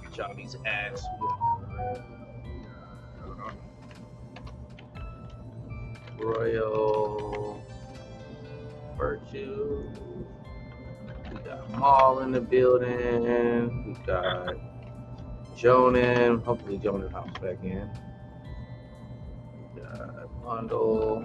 get y'all these ads. Royal Virtue. We got Maul in the building. We got Jonan. Hopefully Jonan hops back in. We got Bundle.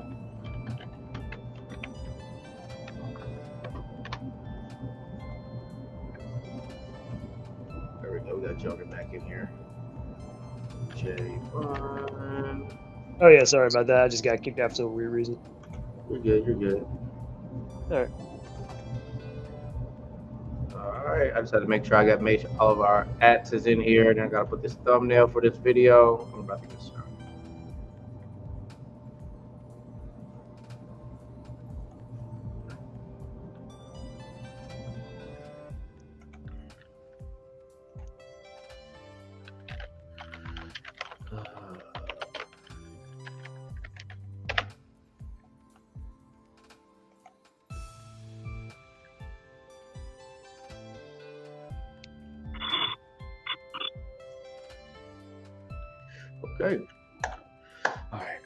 There we go. We got Jonan back in here. Jay Fun. Oh yeah, sorry about that. I just got kicked out for some weird reason. You're good. You're good. All right. All right. I just had to make sure I got made sure all of our ads is in here, and I gotta put this thumbnail for this video. I'm about to get started. Okay. All right.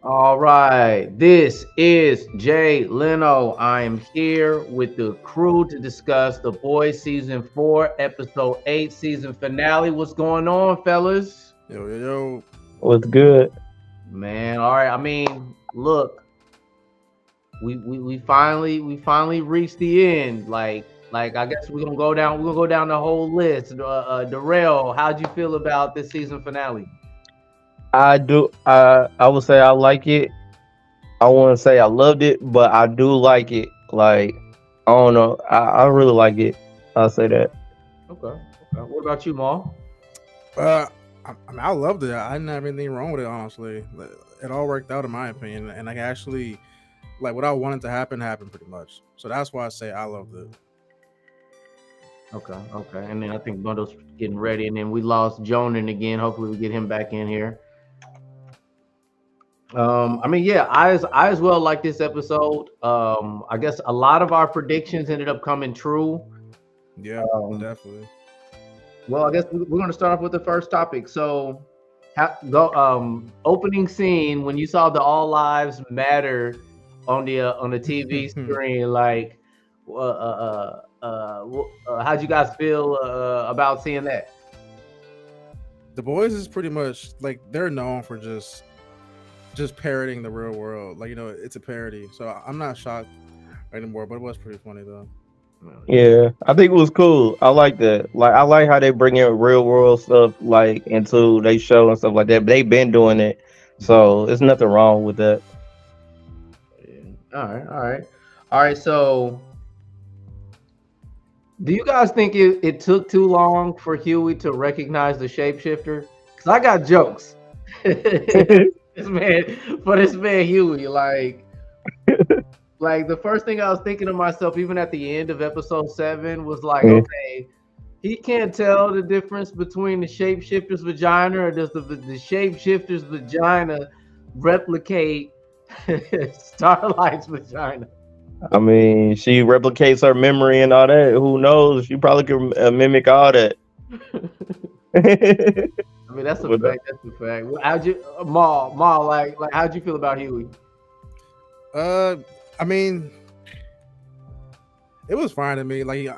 All right. This is Jay Leno. I am here with the crew to discuss The Boys Season 4, Episode 8, Season Finale. What's going on, fellas? Yo. What's good? Man, all right. I mean, look, we finally reached the end. Like I guess we're gonna go down the whole list. Darrell, how'd you feel about this season finale? I would say I like it. I want to say I loved it, but I do like it. Like, I don't know. I really like it. I'll say that. Okay. What about you, Maul? I loved it. I didn't have anything wrong with it, honestly. It all worked out in my opinion, and I actually like what I wanted to happen happened pretty much. So that's why I say I loved it. Okay. And then I think Bundle's getting ready, and then we lost Jonan again. Hopefully we get him back in here. I mean, yeah, I as well like this episode. I guess a lot of our predictions ended up coming true. Yeah, definitely. Well, I guess we're going to start off with the first topic. So, opening scene when you saw the All Lives Matter on the TV screen, like, how'd you guys feel about seeing that? The Boys is pretty much like they're known for just parroting the real world. Like, you know, it's a parody. So I'm not shocked anymore, but it was pretty funny though. Yeah, I think it was cool. I like that. Like, I like how they bring in real world stuff like into they show and stuff like that. But they've been doing it, so there's nothing wrong with that. All right. So, do you guys think it took too long for Huey to recognize the shapeshifter? Because I got jokes. this man Huey, like the first thing I was thinking to myself, even at the end of episode 7, was like, okay, he can't tell the difference between the shapeshifter's vagina, or does the shapeshifter's vagina replicate Starlight's vagina? I mean, she replicates her memory and all that. Who knows? She probably could mimic all that. I mean, that's a fact. That's a fact. How'd you, Maul, like, how'd you feel about Huey? I mean, it was fine to me. Like,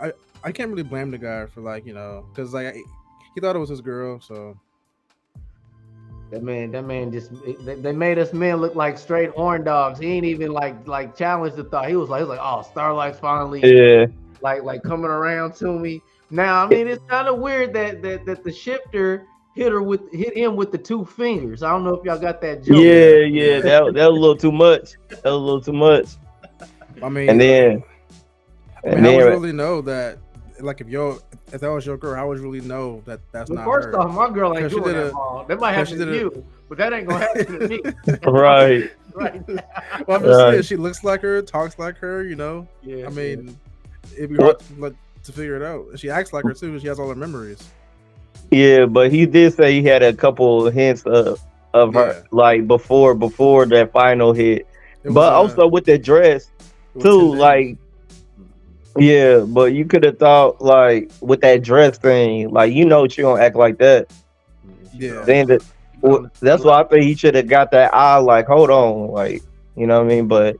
I can't really blame the guy for, like, you know, because like he thought it was his girl. So that man just they made us men look like straight horn dogs. He ain't even like challenged the thought. He was like, oh, Starlight's finally like coming around to me. Now, I mean, it's kind of weird that the shifter hit him with the 2 fingers. I don't know if y'all got that joke. Yeah, that was a little too much. I mean, and then how would you really know that? Like, if that was your girl, how would you really know that that's not her? First off, my girl ain't doing that, Maul. That might happen to you, but that ain't gonna happen to me. Right. Right now. Well, I'm just saying, she looks like her, talks like her, you know. Yeah. I mean, it'd be hard to figure it out. She acts like her too. She has all her memories. Yeah, but he did say he had a couple hints of her, like before that final hit. But also with the dress too, like Yeah, but you could have thought like with that dress thing, like she gonna act like that. Yeah. Then that's why I think he should have got that eye. Like, hold on, like you know what I mean. But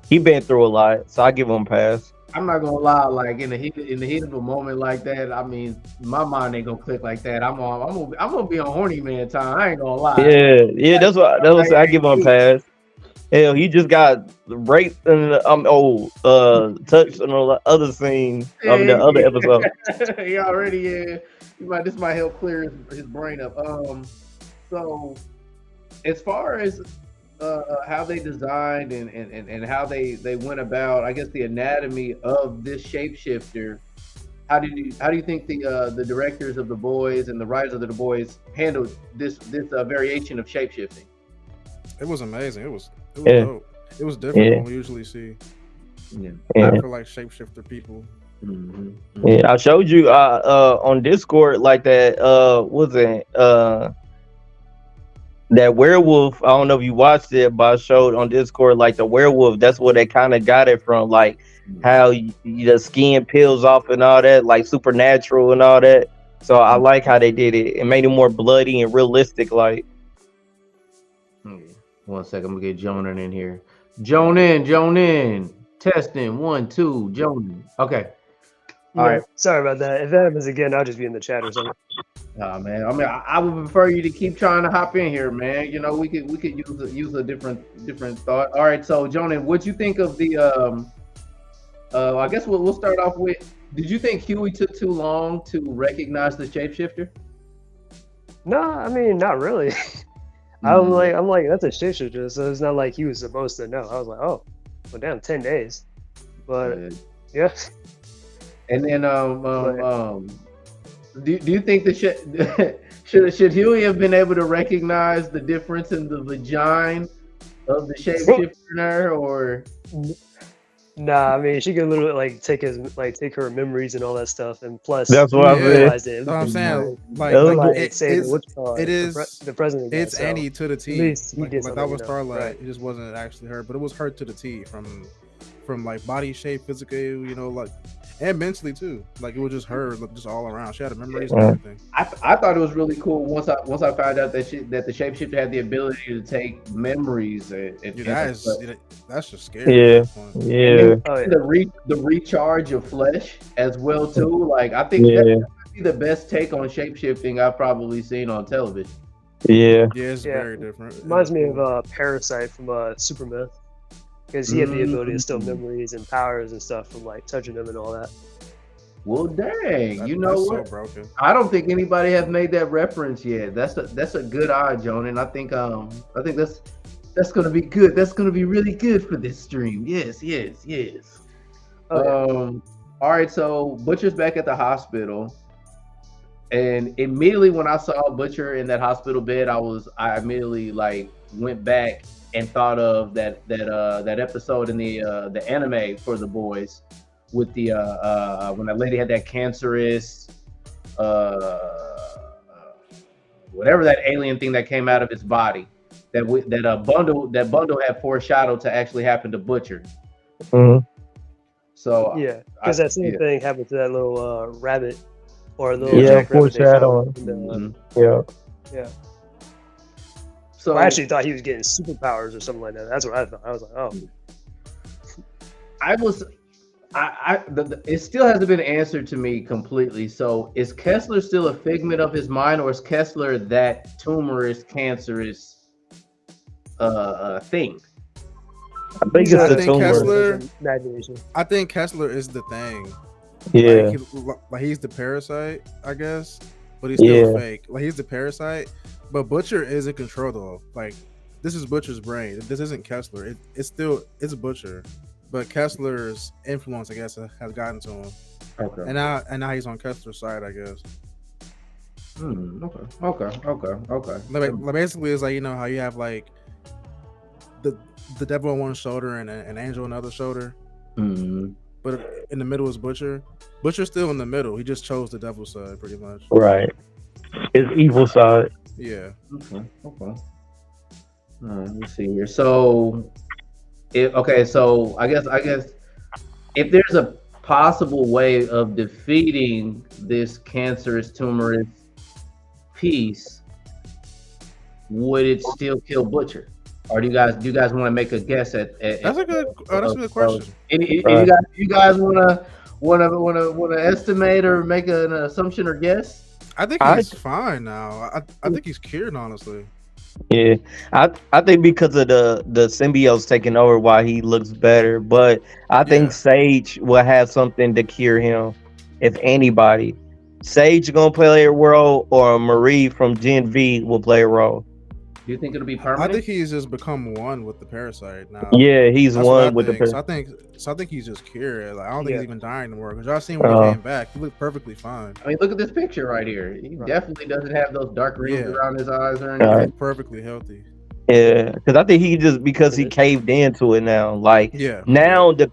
he been through a lot, so I give him a pass. I'm not gonna lie, like in the heat of a moment like that, I mean, my mind ain't gonna click like that. I'm gonna be on horny man time. I ain't gonna lie. Yeah, that's what I give him a pass. Hell, he just got raped and touched on the other scene of the other episode. He already this might help clear his brain up. So as far as how they designed and how they went about, I guess, the anatomy of this shapeshifter, how do you think the directors of The Boys and the writers of The Boys handled this variation of shapeshifting? It was amazing. It was dope. It was different than we usually see. Yeah. I feel like shapeshifter people. Mm-hmm. Yeah, I showed you on Discord like that that werewolf. I don't know if you watched it, but I showed on Discord like the werewolf. That's where they kind of got it from, like how the skin peels off and all that, like supernatural and all that. So I like how they did it. It made it more bloody and realistic. Like, 1 second, I'm gonna get Jonan in here. Jonan. Testing 1 2. Jonan. Okay. All right. Sorry about that. If that happens again, I'll just be in the chat or something. Nah, man. I mean, I would prefer you to keep trying to hop in here, man. You know, we could use a different thought. All right. So, Jonan, what'd you think of the I guess we'll start off with. Did you think Huey took too long to recognize the shapeshifter? No, I mean, not really. I'm like, that's a shapeshifter, so it's not like he was supposed to know. I was like, oh, well, damn, 10 days. But yeah. And then do you think should Huey have been able to recognize the difference in the vagina of the shapeshifter, or? Nah, I mean, she can literally take her memories and all that stuff, and plus that's what I realized it. That's what I'm saying. It is the president. It's guy, Annie to the T. Like that was Starlight. Right. It just wasn't actually her, but it was her to the T from like body shape, physically, like, and mentally too. Like it was just her, just all around. She had memories and everything. I thought it was really cool once I found out that the shapeshifter had the ability to take memories. That's just scary. Yeah. The recharge of flesh as well too. Like I think that might be the best take on shapeshifting I've probably seen on television. Yeah. Yeah, it's very different. Reminds me of Parasite from Superman. Because he had the ability to steal memories and powers and stuff from touching them and all that. Well, dang, you know what? So broken. I don't think anybody has made that reference yet. That's a good eye, Joan, and I think that's gonna be good. That's gonna be really good for this stream. Yes. Okay. All right, so Butcher's back at the hospital, and immediately when I saw Butcher in that hospital bed, I immediately went back and thought of that episode in the anime for The Boys with the when that lady had that cancerous whatever that alien thing that came out of its body that bundle had foreshadowed to actually happen to Butcher. Mm-hmm. So yeah, because that same thing happened to that little rabbit or a little foreshadowing. Yeah. So I actually thought he was getting superpowers or something like that. That's what I thought. I was like, oh. It still hasn't been answered to me completely. So is Kessler still a figment of his mind, or is Kessler that tumorous, cancerous thing? I think it's the tumor. I think Kessler is the thing. Yeah. He's the parasite, I guess, but he's still fake. He's the parasite. But Butcher is in control though. This is Butcher's brain. This isn't Kessler. It's Butcher, but Kessler's influence, I guess, has gotten to him. Okay. And now he's on Kessler's side, I guess. Okay. Basically, it's how you have the devil on one shoulder and an angel on the other shoulder. Mm-hmm. But in the middle is Butcher. Butcher's still in the middle. He just chose the devil's side, pretty much. Right. His evil side. Yeah. Okay. Let's see here. So, I guess if there's a possible way of defeating this cancerous tumorous piece, would it still kill Butcher? Or do you guys want to make a guess at That's a good question. You guys want to estimate or make an assumption or guess? I think he's fine now. I think he's cured, honestly. Yeah, I think because of the symbiotes taking over, why he looks better. But I think Sage will have something to cure him, if anybody. Sage gonna play a role, or Marie from Gen V will play a role. Do you think it'll be permanent? I think he's just become one with the parasite now. Yeah, he's one with the parasite. So I think he's just cured. Like, I don't think he's even dying anymore. Because y'all seen when he came back, he looked perfectly fine. I mean, look at this picture right here. He definitely doesn't have those dark rings around his eyes or anything. He's perfectly healthy. Yeah, because I think he just because he caved into it now. Like now the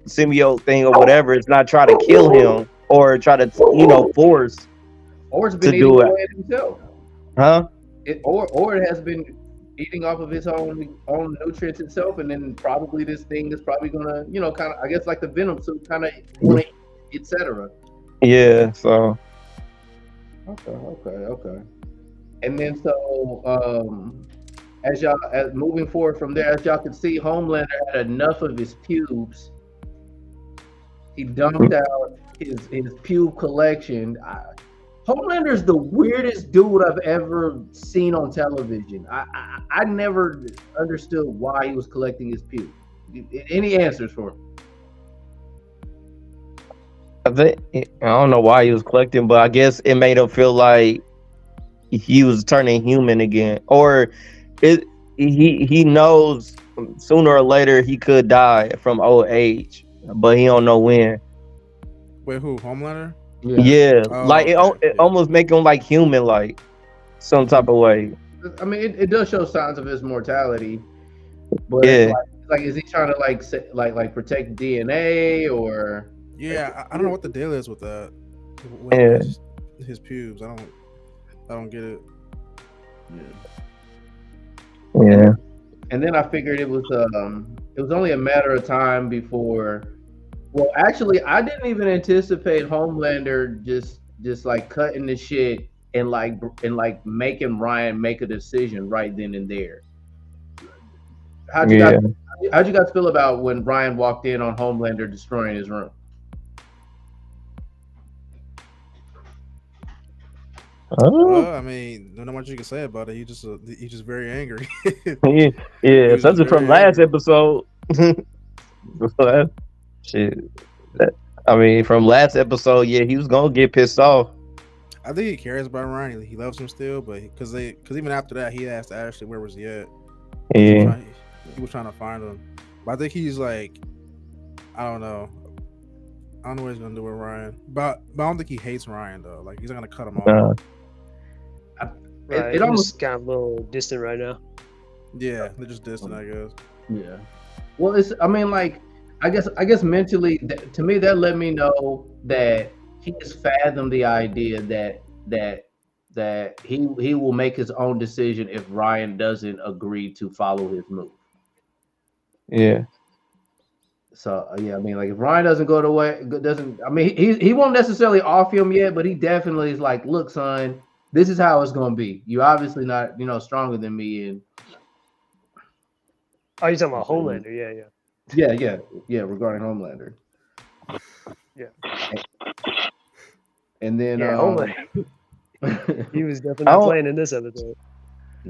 symbiote thing or whatever, it's not trying to kill him or try to force or it's been eating away at himself. Huh? Or it has been eating off of his own nutrients itself, and then probably this thing is probably gonna kind of, I guess, like the Venom suit, kind of etc. Yeah. So. Okay. And then as moving forward from there, as y'all can see, Homelander had enough of his pubes. He dumped out his pube collection. Homelander's the weirdest dude I've ever seen on television. I never understood why he was collecting his pubes. Any answers for him? I don't know why he was collecting, but I guess it made him feel like he was turning human again, or he knows sooner or later he could die from old age, but he don't know when. Wait, who? Homelander? Yeah, it almost make him like human, like some type of way. I mean, it does show signs of his mortality, but like is he trying to like protect DNA or? Yeah, I don't know what the deal is with that. With his pubes, I don't get it. Yeah. And then I figured it was only a matter of time before. Well, actually, I didn't even anticipate Homelander just like cutting the shit and making Ryan make a decision right then and there. How'd you guys feel about when Ryan walked in on Homelander destroying his room? Well, I mean, don't know what you can say about it. He's just very angry. Yeah, something from last episode. Shit. I mean, from last episode, he was gonna get pissed off. I think he cares about Ryan. He loves him still, but because even after that, he asked Ashley where was he at. Yeah, he was trying to find him. But I think he's like, I don't know what he's gonna do with Ryan. But I don't think he hates Ryan though. Like, he's not gonna cut him off. Right, it almost got a little distant right now. Yeah, they're just distant, I guess. Yeah. Well, I guess mentally, to me, that let me know that he has fathomed the idea that he will make his own decision if Ryan doesn't agree to follow his move. Yeah. So I mean, like if Ryan doesn't go the way, he won't necessarily off him yet, but he definitely is like, look, son, this is how it's gonna be. You obviously not stronger than me, and you're talking about Homelander, yeah, regarding Homelander. Yeah. And then Homelander. He was definitely playing in this episode.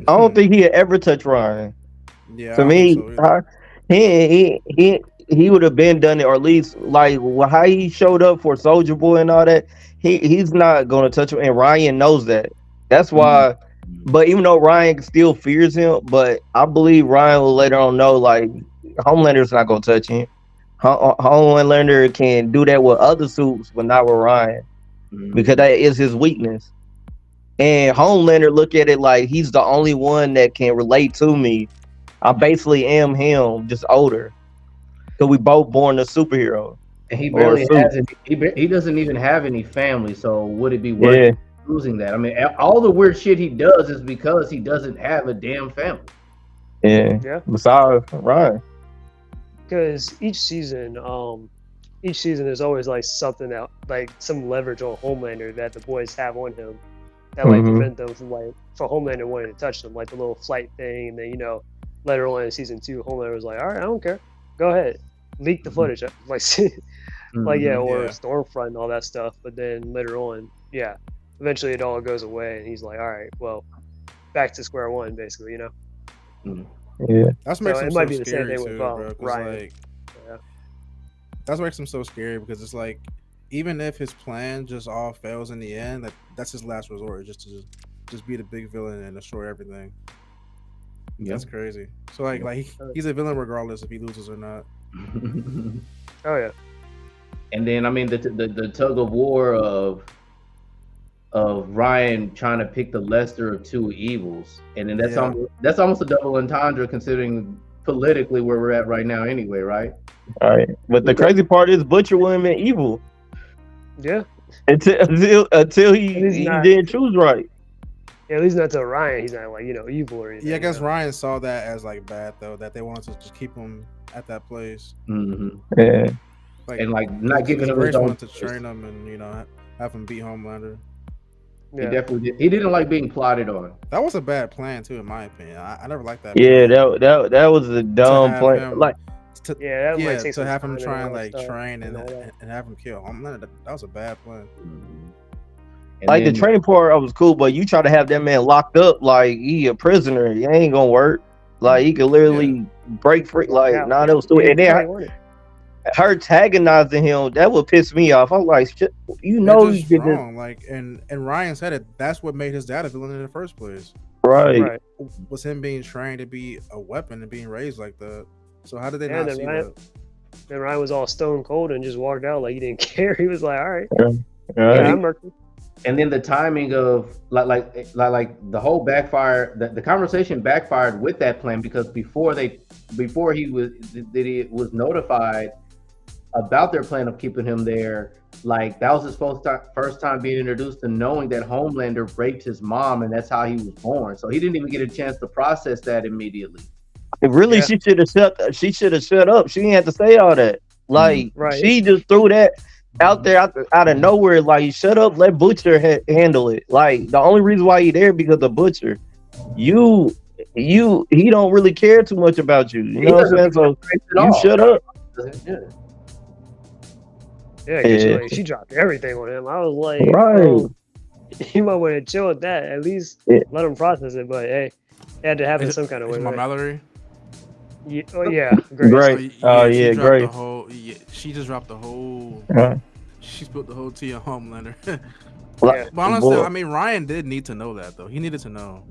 I don't think he had ever touched Ryan. Yeah. To me, he would have been done it, or at least like how he showed up for Soldier Boy and all that. He's not gonna touch him, and Ryan knows that. That's why. But even though Ryan still fears him, but I believe Ryan will later on know like Homelander's not gonna touch him. Homelander can do that with other suits, but not with Ryan, because that is his weakness. And Homelander look at it like he's the only one that can relate to me. I basically am him, just older. So we both born a superhero. And he barely has it. He doesn't even have any family. So would it be worth losing that? I mean, all the weird shit he does is because he doesn't have a damn family. Yeah. Besides Ryan. Because each season, each season there's always like something that like some leverage on Homelander that the boys have on him that like prevent them from like for Homelander wanting to touch them, like the little flight thing, and then later on in season 2, Homelander was like, all right, I don't care, go ahead, leak the footage, like or Stormfront and all that stuff. But then later on, eventually it all goes away, and he's like, all right, well, back to square one, basically, Yeah, that's makes so him it might so be the same scary thing too, with bro. Ryan. Like, that's what makes him so scary, because it's like, even if his plan just all fails in the end, that's his last resort, just to just be the big villain and destroy everything. That's crazy. So like he's a villain regardless if he loses or not. Oh yeah. And then I mean the tug of war of Ryan trying to pick the lesser of two evils, and then that's almost a double entendre considering politically where we're at right now anyway, right? All right. But the crazy part is Butcher wasn't even evil. Yeah. Until he didn't choose right. Yeah, at least not to Ryan. He's not like, evil or anything. Yeah, I guess Ryan saw that as like bad though, that they wanted to just keep him at that place. Yeah. And like not giving him his own wanted to train him and have him beat Homelander. Yeah. He definitely did. He didn't like being plotted on. That was a bad plan too, in my opinion. I never liked that. Yeah, that was a dumb plan. To have him try and like train and have him kill Homelander. That was a bad plan. And like the training part, I was cool, but you try to have that man locked up like he a prisoner. It ain't gonna work. Like he could literally break free. Like that was stupid. And then her antagonizing him, that would piss me off. I'm like, shit, you did wrong. Like, and Ryan said it. That's what made his dad a villain in the first place. Right. Was him being trained to be a weapon and being raised like that. So how did they not see that? Then Ryan was all stone cold and just walked out like he didn't care. He was like, all right, I'm working. And then the timing of like the whole backfire, the conversation backfired with that plan, because before he was notified about their plan of keeping him there, like that was his first time being introduced to knowing that Homelander raped his mom, and that's how he was born. So he didn't even get a chance to process that immediately. Really, she should have shut up. She didn't have to say all that. Like she just threw that out there out of nowhere. Like, shut up, let Butcher handle it. Like, the only reason why he there because of Butcher. He don't really care too much about you. You know what I'm saying? So you shut up. Yeah, she dropped everything on him. I was like, he might want to chill with that. At least let him process it. But hey, it had to happen some kind of way. My Mallory. Yeah, great. Great. She just dropped the whole. She spilled the whole tea on Homelander. But honestly, I mean, Ryan did need to know that though. He needed to know.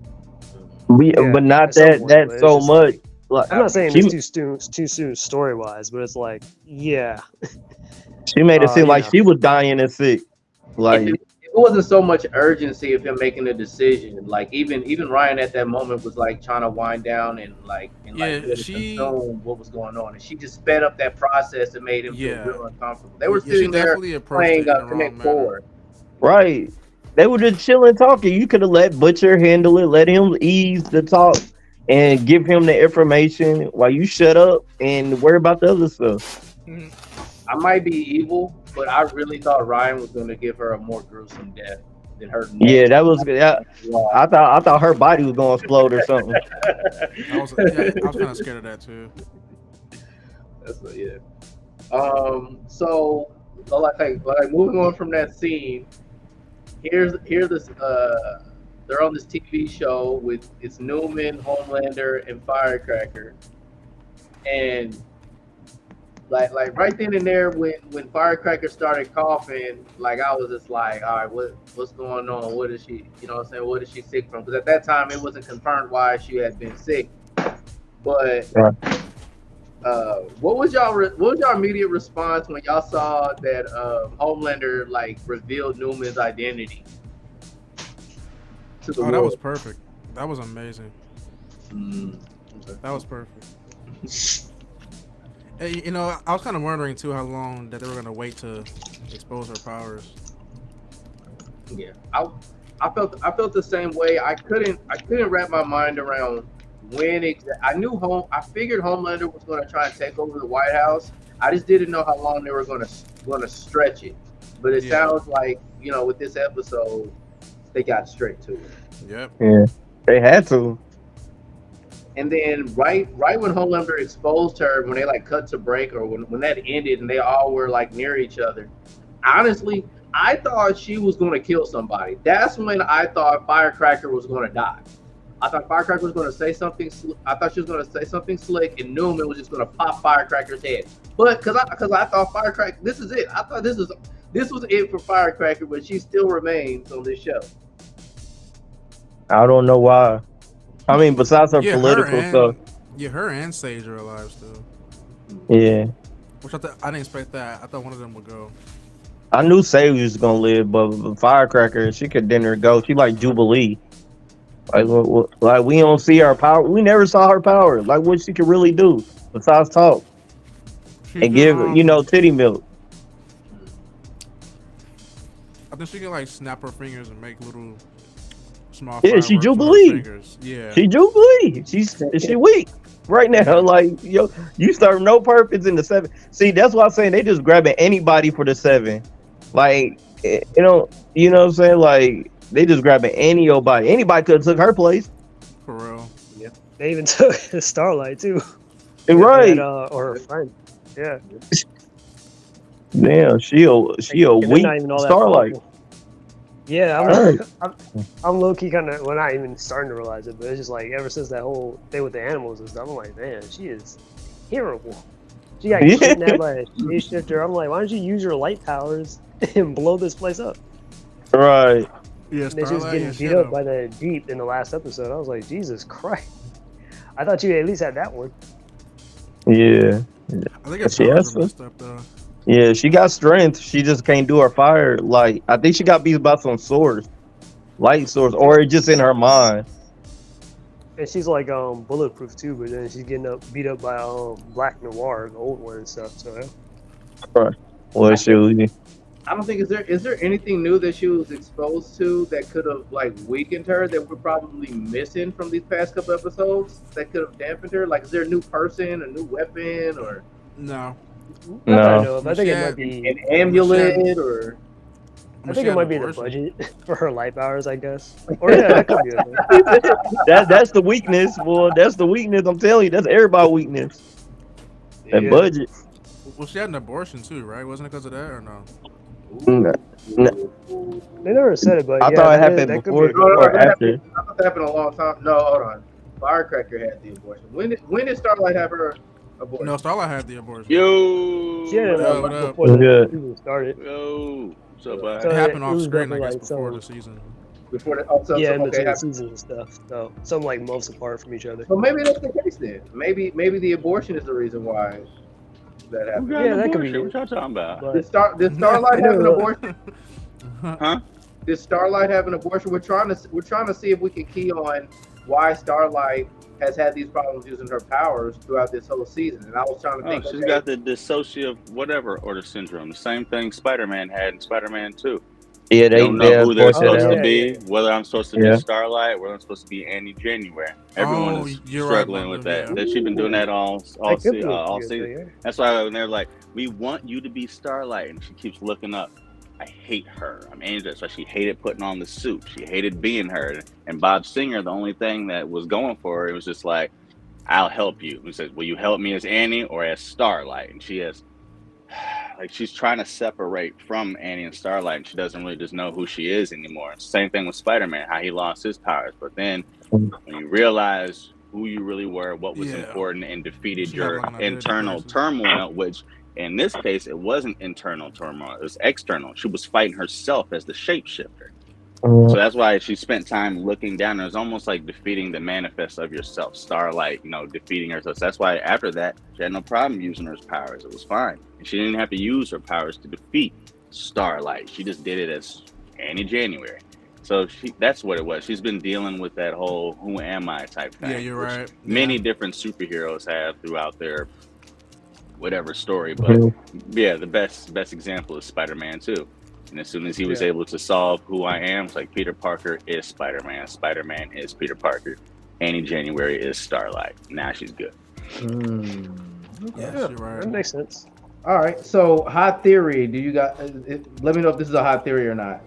But not that so much. Like, I'm not saying it's too soon story wise, but it's like, she made it seem like she was dying and sick. Like, it wasn't so much urgency of him making a decision. Like even Ryan at that moment was like trying to wind down and consume what was going on, and she just sped up that process and made him feel real uncomfortable. They were sitting there playing Connect Four. Right. They were just chilling, talking. You could have let Butcher handle it, let him ease the talk, and give him the information while you shut up and worry about the other stuff. I might be evil, but I really thought Ryan was going to give her a more gruesome death than her. Yeah, that was good. I thought her body was going to explode or something. I was kind of scared of that too. So like moving on from that scene, here's this. They're on this TV show with it's Newman, Homelander, and Firecracker, and. Like right then and there, when Firecracker started coughing, like I was just like, all right, what's going on? What is she? You know what I'm saying? What is she sick from? Because at that time it wasn't confirmed why she had been sick. But what was y'all immediate response when y'all saw that Homelander like revealed Newman's identity to the world? That was perfect. That was amazing. That was perfect. You know, I was kind of wondering too how long that they were gonna wait to expose her powers. Yeah, I felt the same way. I couldn't wrap my mind around when I figured Homelander was gonna try and take over the White House, I just didn't know how long they were gonna stretch it. But it sounds like, you know, with this episode, they got straight to it. Yep. Yeah, they had to. And then right when Homelander exposed her, when they like cut to break, or when that ended and they all were like near each other, honestly, I thought she was going to kill somebody. That's when I thought Firecracker was going to die. I thought Firecracker was going to say something. I thought she was going to say something slick, and Newman was just going to pop Firecracker's head. But because I thought Firecracker, this is it. I thought this was it for Firecracker, but she still remains on this show. I don't know why. I mean, besides her political stuff. Yeah, her and Sage are alive still. Yeah. Which I didn't expect that. I thought one of them would go. I knew Sage was gonna live, but Firecracker, she could dinner go. She like Jubilee. Like we don't see her power. We never saw her power. Like what she could really do besides talk and give titty milk. I think she can like snap her fingers and make little small. Yeah, she Jubilee. Yeah, she Jubilee. She weak right now. Like you serve no purpose in the 7. See, that's why I'm saying they just grabbing anybody for the 7. Like what I'm saying? Like they just grabbing anybody. Anybody could have took her place. For real. Yeah. They even took Starlight too. Right. Or her friend. Yeah. Damn, she a weak Starlight. Yeah, I'm low key kind of, well, not even starting to realize it, but it's just like ever since that whole thing with the animals and stuff, I'm like, man, she is terrible. She got kidnapped by a shapeshifter. I'm like, why don't you use your light powers and blow this place up? Right. Yeah, and then she was getting beat up by the Deep in the last episode. I was like, Jesus Christ. I thought you at least had that one. Yeah. I think it's messed up though. Yeah, she got strength. She just can't do her fire. Like I think she got beat by some swords, light swords, or it's just in her mind. And she's like bulletproof too, but then she's getting beat up by Black Noir, the old one and stuff. So yeah. Right. Well, I don't think is there anything new that she was exposed to that could have like weakened her that we're probably missing from these past couple episodes that could have dampened her? Like, is there a new person, a new weapon, or no? No. I think it might be an amulet, or I think it might be the budget for her light powers, I guess. Or yeah, that could be it. That's the weakness, boy. That's the weakness. I'm telling you, that's everybody's weakness. That budget. Well, she had an abortion too, right? Wasn't it because of that or no? No. They never said it, but I thought it happened before or after. I thought that happened a long time. No, hold on. Firecracker had the abortion. When did Starlight have her abortion? No, Starlight had the abortion. Yo. Yeah, what up? Before the season started. Yo. What's up, bud? It happened off screen, I guess, before the season. Before the in between the seasons and stuff. So some like months apart from each other. So maybe that's the case then. Maybe the abortion is the reason why that happened. Yeah, that could be. What y'all talking about? Did Starlight have an abortion? Huh? Did Starlight have an abortion? We're trying to see if we can key on why Starlight has had these problems using her powers throughout this whole season. And I was trying to think. She's got the dissociative whatever order syndrome. The same thing Spider-Man had in Spider-Man 2. Yeah, they don't know who they're supposed to be, whether I'm supposed to be Starlight, whether I'm supposed to be Annie January. Everyone is struggling with that. That she's been doing that all season. That's why when they're like, we want you to be Starlight, and she keeps looking up. I hate her. I'm Angie. That's why she hated putting on the suit. She hated being her. And Bob Singer, the only thing that was going for her, it was just like, I'll help you. He says, will you help me as Annie or as Starlight? And she has, like, she's trying to separate from Annie and Starlight, and she doesn't really just know who she is anymore. Same thing with Spider-Man, how he lost his powers. But then when you realize who you really were, what was important, and defeated your internal turmoil, which in this case, it wasn't internal turmoil, it was external. She was fighting herself as the shapeshifter. So that's why she spent time looking down. It was almost like defeating the manifest of yourself. Starlight, defeating herself. So that's why after that, she had no problem using her powers. It was fine. And she didn't have to use her powers to defeat Starlight. She just did it as Annie January. So that's what it was. She's been dealing with that whole who am I type thing. Yeah, you're right. Many different superheroes have throughout their whatever story. But yeah, the best example is Spider-Man 2. And as soon as he was able to solve who I am, it's like Peter Parker is Spider-Man. Spider-Man is Peter Parker. Annie January is Starlight. Now she's good. Yes, you're right. That makes sense. All right. So, hot theory. Do you got? Let me know if this is a hot theory or not.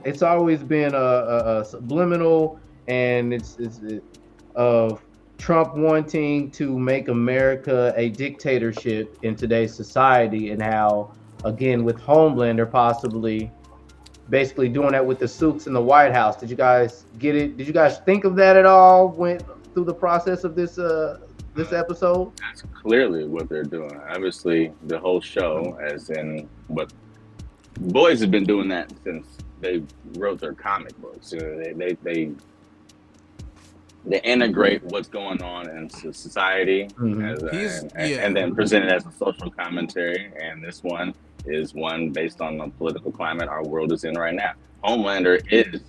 It's always been a subliminal, and it's of Trump wanting to make America a dictatorship in today's society, and how, again, with Homelander possibly basically doing that with the suits in the White House. Did you guys get it? Did you guys think of that at all? Went through the process of this episode? That's clearly what they're doing. Obviously, the whole show, as in what boys have been doing that since they wrote their comic books. They integrate what's going on in society, and then present it as a social commentary. And this one is one based on the political climate our world is in right now. Homelander is,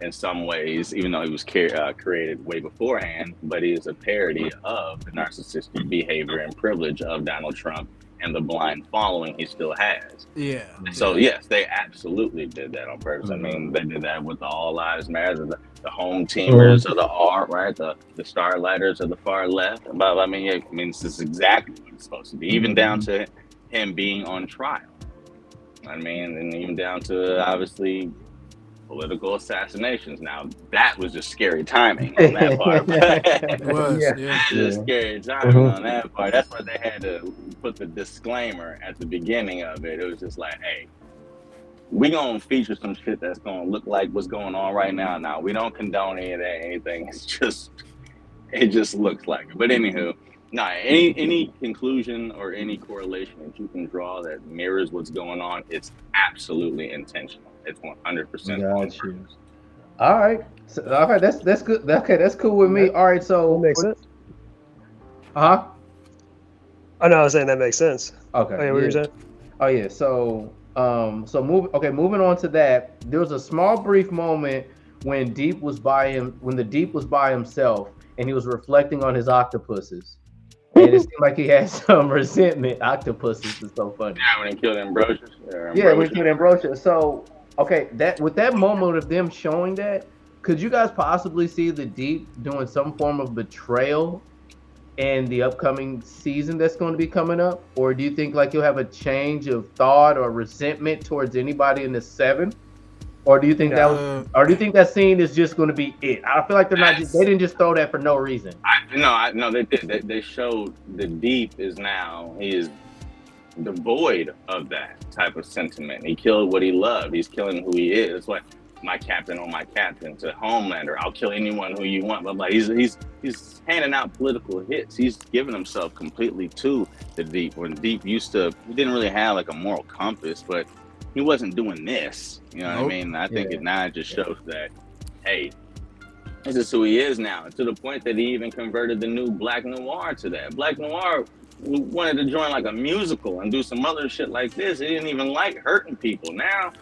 in some ways, even though he was created way beforehand, but he is a parody of the narcissistic behavior and privilege of Donald Trump and the blind following he still has. Yeah. So yes, they absolutely did that on purpose. I mean, they did that with the All Lives Matter, the home teamers of the R, right? The Starlighters of the far left. But I mean, this is exactly what it's supposed to be, even down to him being on trial. I mean, and even down to obviously political assassinations. Now that was just scary timing on that part. Just scary timing on that part. That's why they had to put the disclaimer at the beginning of it. It was just like, hey, we gonna feature some shit that's gonna look like what's going on right now. Now we don't condone anything. It's just, it just looks like it. But anywho, any conclusion or any correlation that you can draw that mirrors what's going on, it's absolutely intentional. It's 100%. All right. So, that's good. Okay, that's cool with me. All right, so that makes sense. Huh? Oh no, I was saying that makes sense. Okay. Oh, yeah, what were you saying? Oh yeah. So moving on to that. There was a small brief moment when the Deep was by himself and he was reflecting on his octopuses. And it seemed like he had some resentment. Octopuses is so funny. Yeah, when he killed Ambrosius. When he killed Ambrosius. So, okay, with that moment of them showing that, could you guys possibly see the Deep doing some form of betrayal in the upcoming season that's going to be coming up? Or do you think like you'll have a change of thought or resentment towards anybody in the 7? Or do you think that scene is just going to be it? I feel like they didn't just throw that for no reason. No, they did. They showed the Deep he is devoid of that type of sentiment. He killed what he loved. He's killing who he is. That's why my captain on my captain to Homelander. I'll kill anyone who you want. But like he's handing out political hits. He's giving himself completely to the Deep. When Deep he didn't really have like a moral compass, but he wasn't doing this. You know what I mean? I think it now just shows that, hey, this is who he is now. To the point that he even converted the new Black Noir to that. Black Noir wanted to join like a musical and do some other shit like this. He didn't even like hurting people. Now,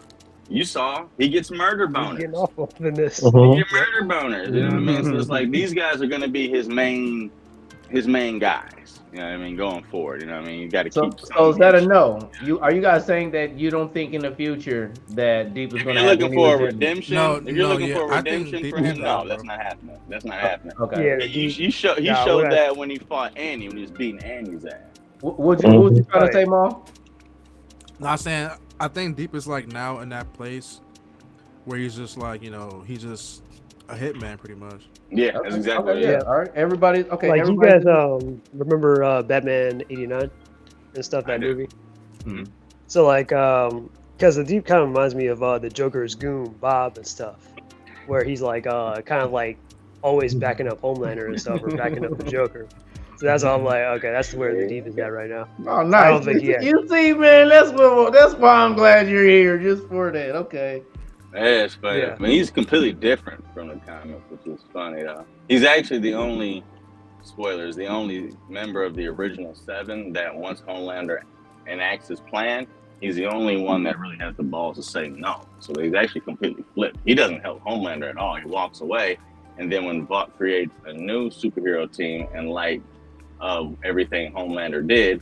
you saw, he gets murder boners. Getting off of this. He get murder boners. You know what I mean? So it's like these guys are going to be his main guys. You know what I mean? Going forward, you know what I mean? You got to keep. So is that a no? Are you guys saying that you don't think in the future that Deep is going to have looking for a redemption? If you're looking for a redemption for him, no, that's not happening. That's not happening. Okay. Yeah, he showed that when he fought Annie, when he was beating Annie's ass. What was you trying to say, Mom? Not saying. I think Deep is like now in that place where he's just like, he's just a hitman pretty much. Yeah, that's exactly it. All right, everybody. Okay, like you guys remember Batman '89 and stuff, that movie. Mm-hmm. So like because the Deep kind of reminds me of the Joker's goon Bob and stuff, where he's like kind of like always backing up Homelander and stuff, or backing up the Joker. So that's all I'm like, okay, that's where the Deep is at right now. Oh, nice. I don't think you see, man, that's why I'm glad you're here, just for that. Okay. Yes, but I mean, he's completely different from the comic, which is funny though. He's actually the only member of the original 7 that once Homelander enacts his plan, he's the only one that really has the balls to say no. So he's actually completely flipped. He doesn't help Homelander at all. He walks away, and then when Vought creates a new superhero team in light of everything Homelander did,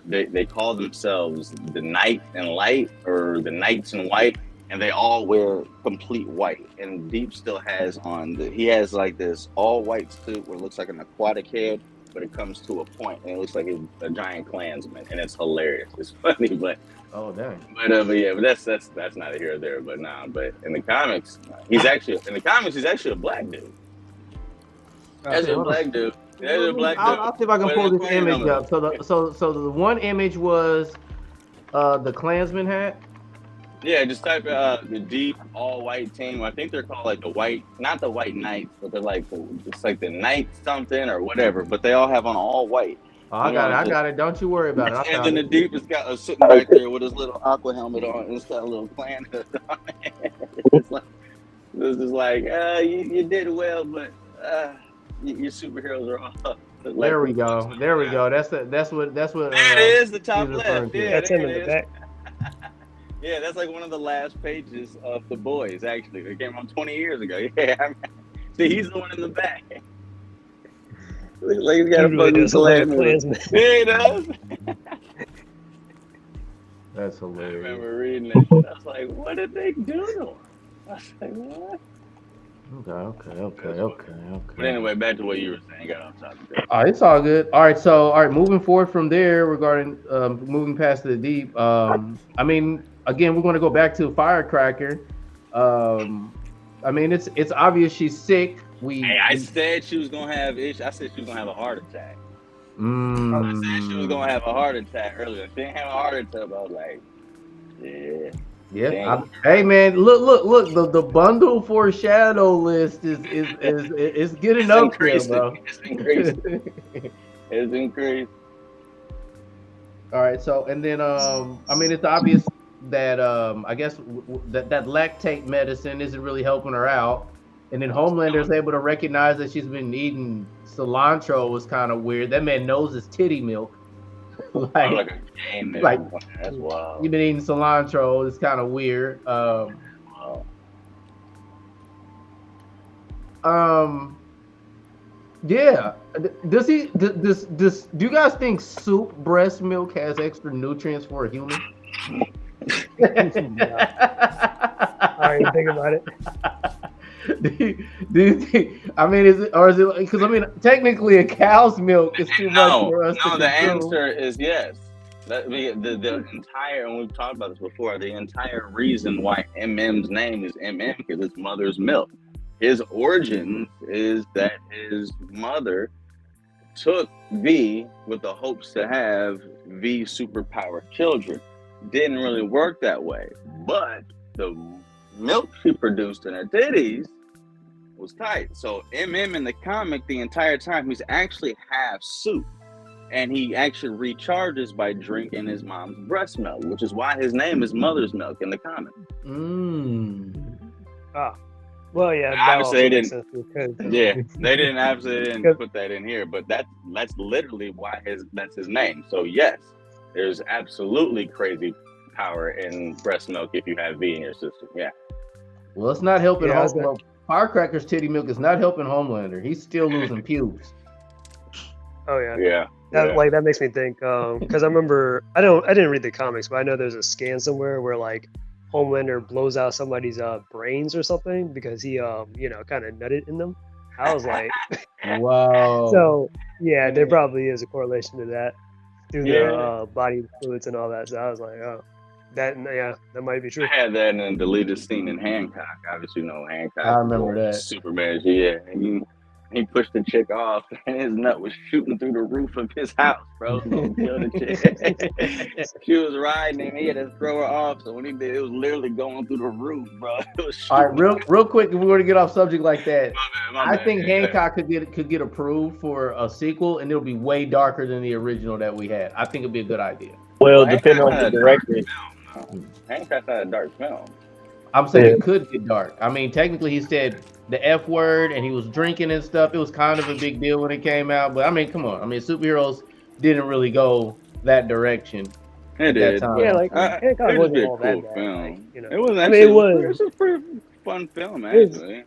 they call themselves the Knight in Light or the Knights in White. And they all wear complete white. And Deep still has on he has like this all white suit where it looks like an aquatic head but it comes to a point, and it looks like it's a giant Klansman, and it's hilarious. It's funny, but oh dang. But yeah, but that's neither here or there. But but in the comics, he's actually a black dude. That's a black dude. I'll see if I can pull this image up. So the one image was the Klansman hat. Yeah, just type the deep all white team. I think they're called like not the White Knights, but they're like it's like the Knight something or whatever. But they all have on all white. Oh, I got it. Don't you worry about it. And then the deep has got sitting back there with his little aqua helmet on, and it's got a little clan hood on it. It's like you did well, but your superheroes are all. There we go. That's what. That is the top left. Yeah, that's him in the back. Yeah, that's like one of the last pages of The Boys. Actually, it came out 20 years ago. Yeah, see, he's the one in the back. Looks like he's got a fucking Klansman. Yeah, he does. That's hilarious. I remember reading it. I was like, what did they do to him? I was like, what? Okay. But anyway, back to what you were saying. Got off topic. It's all good. All right, moving forward from there regarding moving past the deep. I mean, again, we're going to go back to Firecracker. I mean, it's obvious she's sick. I said she was gonna have I said she was gonna have a heart attack. I said she was gonna have a heart attack earlier. She didn't have a heart attack. I was like, yeah. Hey man, look. The bundle foreshadow list is getting up there, bro. It's increasing. It's increased. All right. So and then I mean, it's obvious that I guess that lactate medicine isn't really helping her out. And then Homelander's able to recognize that she's been eating cilantro. Was kind of weird. That man knows it's titty milk. like a game there. Like that's wild. You've been eating cilantro. It's kind of weird. Yeah. Do you guys think soup breast milk has extra nutrients for a human? I didn't think about it. Do you think? I mean, is it because I mean, technically, a cow's milk is too much for us. No, the answer is yes. The entire, and we've talked about this before. The entire reason why MM's name is MM because it's mother's milk. His origin is that his mother took V with the hopes to have V superpowered children. Didn't really work that way, but the milk she produced in her titties was tight. So MM in the comic, the entire time, he's actually half soup. And he actually recharges by drinking his mom's breast milk, which is why his name is Mother's Milk in the comic. Well, yeah. Obviously, they didn't. Yeah, they didn't put that in here, but that's literally why that's his name. So yes, there's absolutely crazy power in breast milk if you have V in your system. Yeah. Well, it's not helping. Firecracker's titty milk is not helping Homelander. He's still losing pubes. Oh yeah. Yeah. That makes me think because I remember I didn't read the comics, but I know there's a scan somewhere where like Homelander blows out somebody's brains or something because he kind of nutted in them. I was like, wow. So yeah, there probably is a correlation to that through the body fluids and all that. So I was like, oh, that might be true. I had that in a deleted scene in Hancock. Obviously, you know Hancock. I remember that. Superman. Yeah, and he pushed the chick off, and his nut was shooting through the roof of his house, bro. Kill the chick. She was riding him. He had to throw her off. So when he did, it was literally going through the roof, bro. It was all right, real quick, if we were to get off subject like that, I think Hancock could get approved for a sequel, and it'll be way darker than the original that we had. I think it'd be a good idea. Well, depending on the director. Hancock had a dark film. I'm saying it could get dark. I mean, technically, he said the F word and he was drinking and stuff. It was kind of a big deal when it came out. But I mean, come on. I mean, superheroes didn't really go that direction. It did. Yeah, like it wasn't all that bad. Film. Like, it was actually, it was a pretty fun film, actually.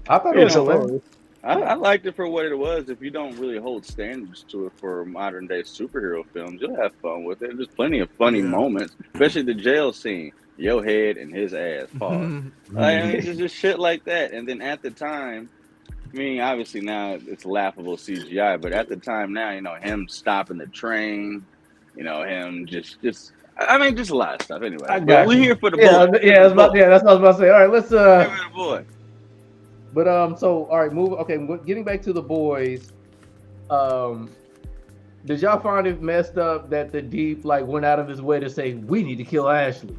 I thought it was hilarious. I liked it for what it was. If you don't really hold standards to it for modern day superhero films, you'll have fun with it. There's plenty of funny moments, especially the jail scene. Your head and his ass. Pause. I mean, it's just shit like that. And then at the time, I mean, obviously now it's laughable CGI, but at the time now, him stopping the train, him just I mean, just a lot of stuff. Anyway, but we're here for the boy. That's what I was about to say. All right, let's boy. But so all right, move. Okay, getting back to the boys. Did y'all find it messed up that the Deep went out of his way to say we need to kill Ashley?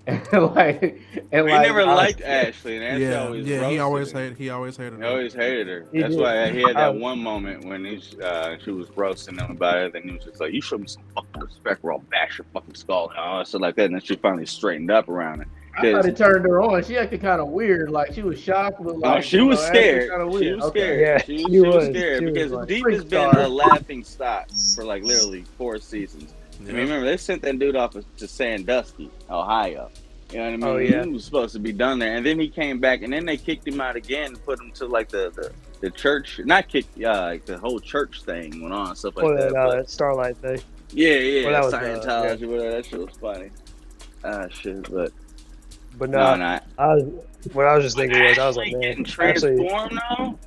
And he never liked Ashley, and he always hated her. He always hated her. That's why he had that one moment when she was roasting him about it, and he was just like, "You show me some fucking respect, or I'll bash your fucking skull," and all that shit like that. And then she finally straightened up around it. I thought it turned her on. She acted kind of weird, she was shocked, but she was scared. She was scared. Yeah, she was scared because Deep has been a laughing stock for literally 4 seasons. Yeah. I mean, remember, they sent that dude off to Sandusky, Ohio. You know what I mean? Oh, yeah. He was supposed to be done there. And then he came back, and then they kicked him out again and put him to, the church. Not kicked, the whole church thing went on, stuff like that. That Starlight thing. Yeah, well, Scientology, whatever. That shit was funny. Shit, but no. What I was just thinking was, I was like, man, getting transformed now?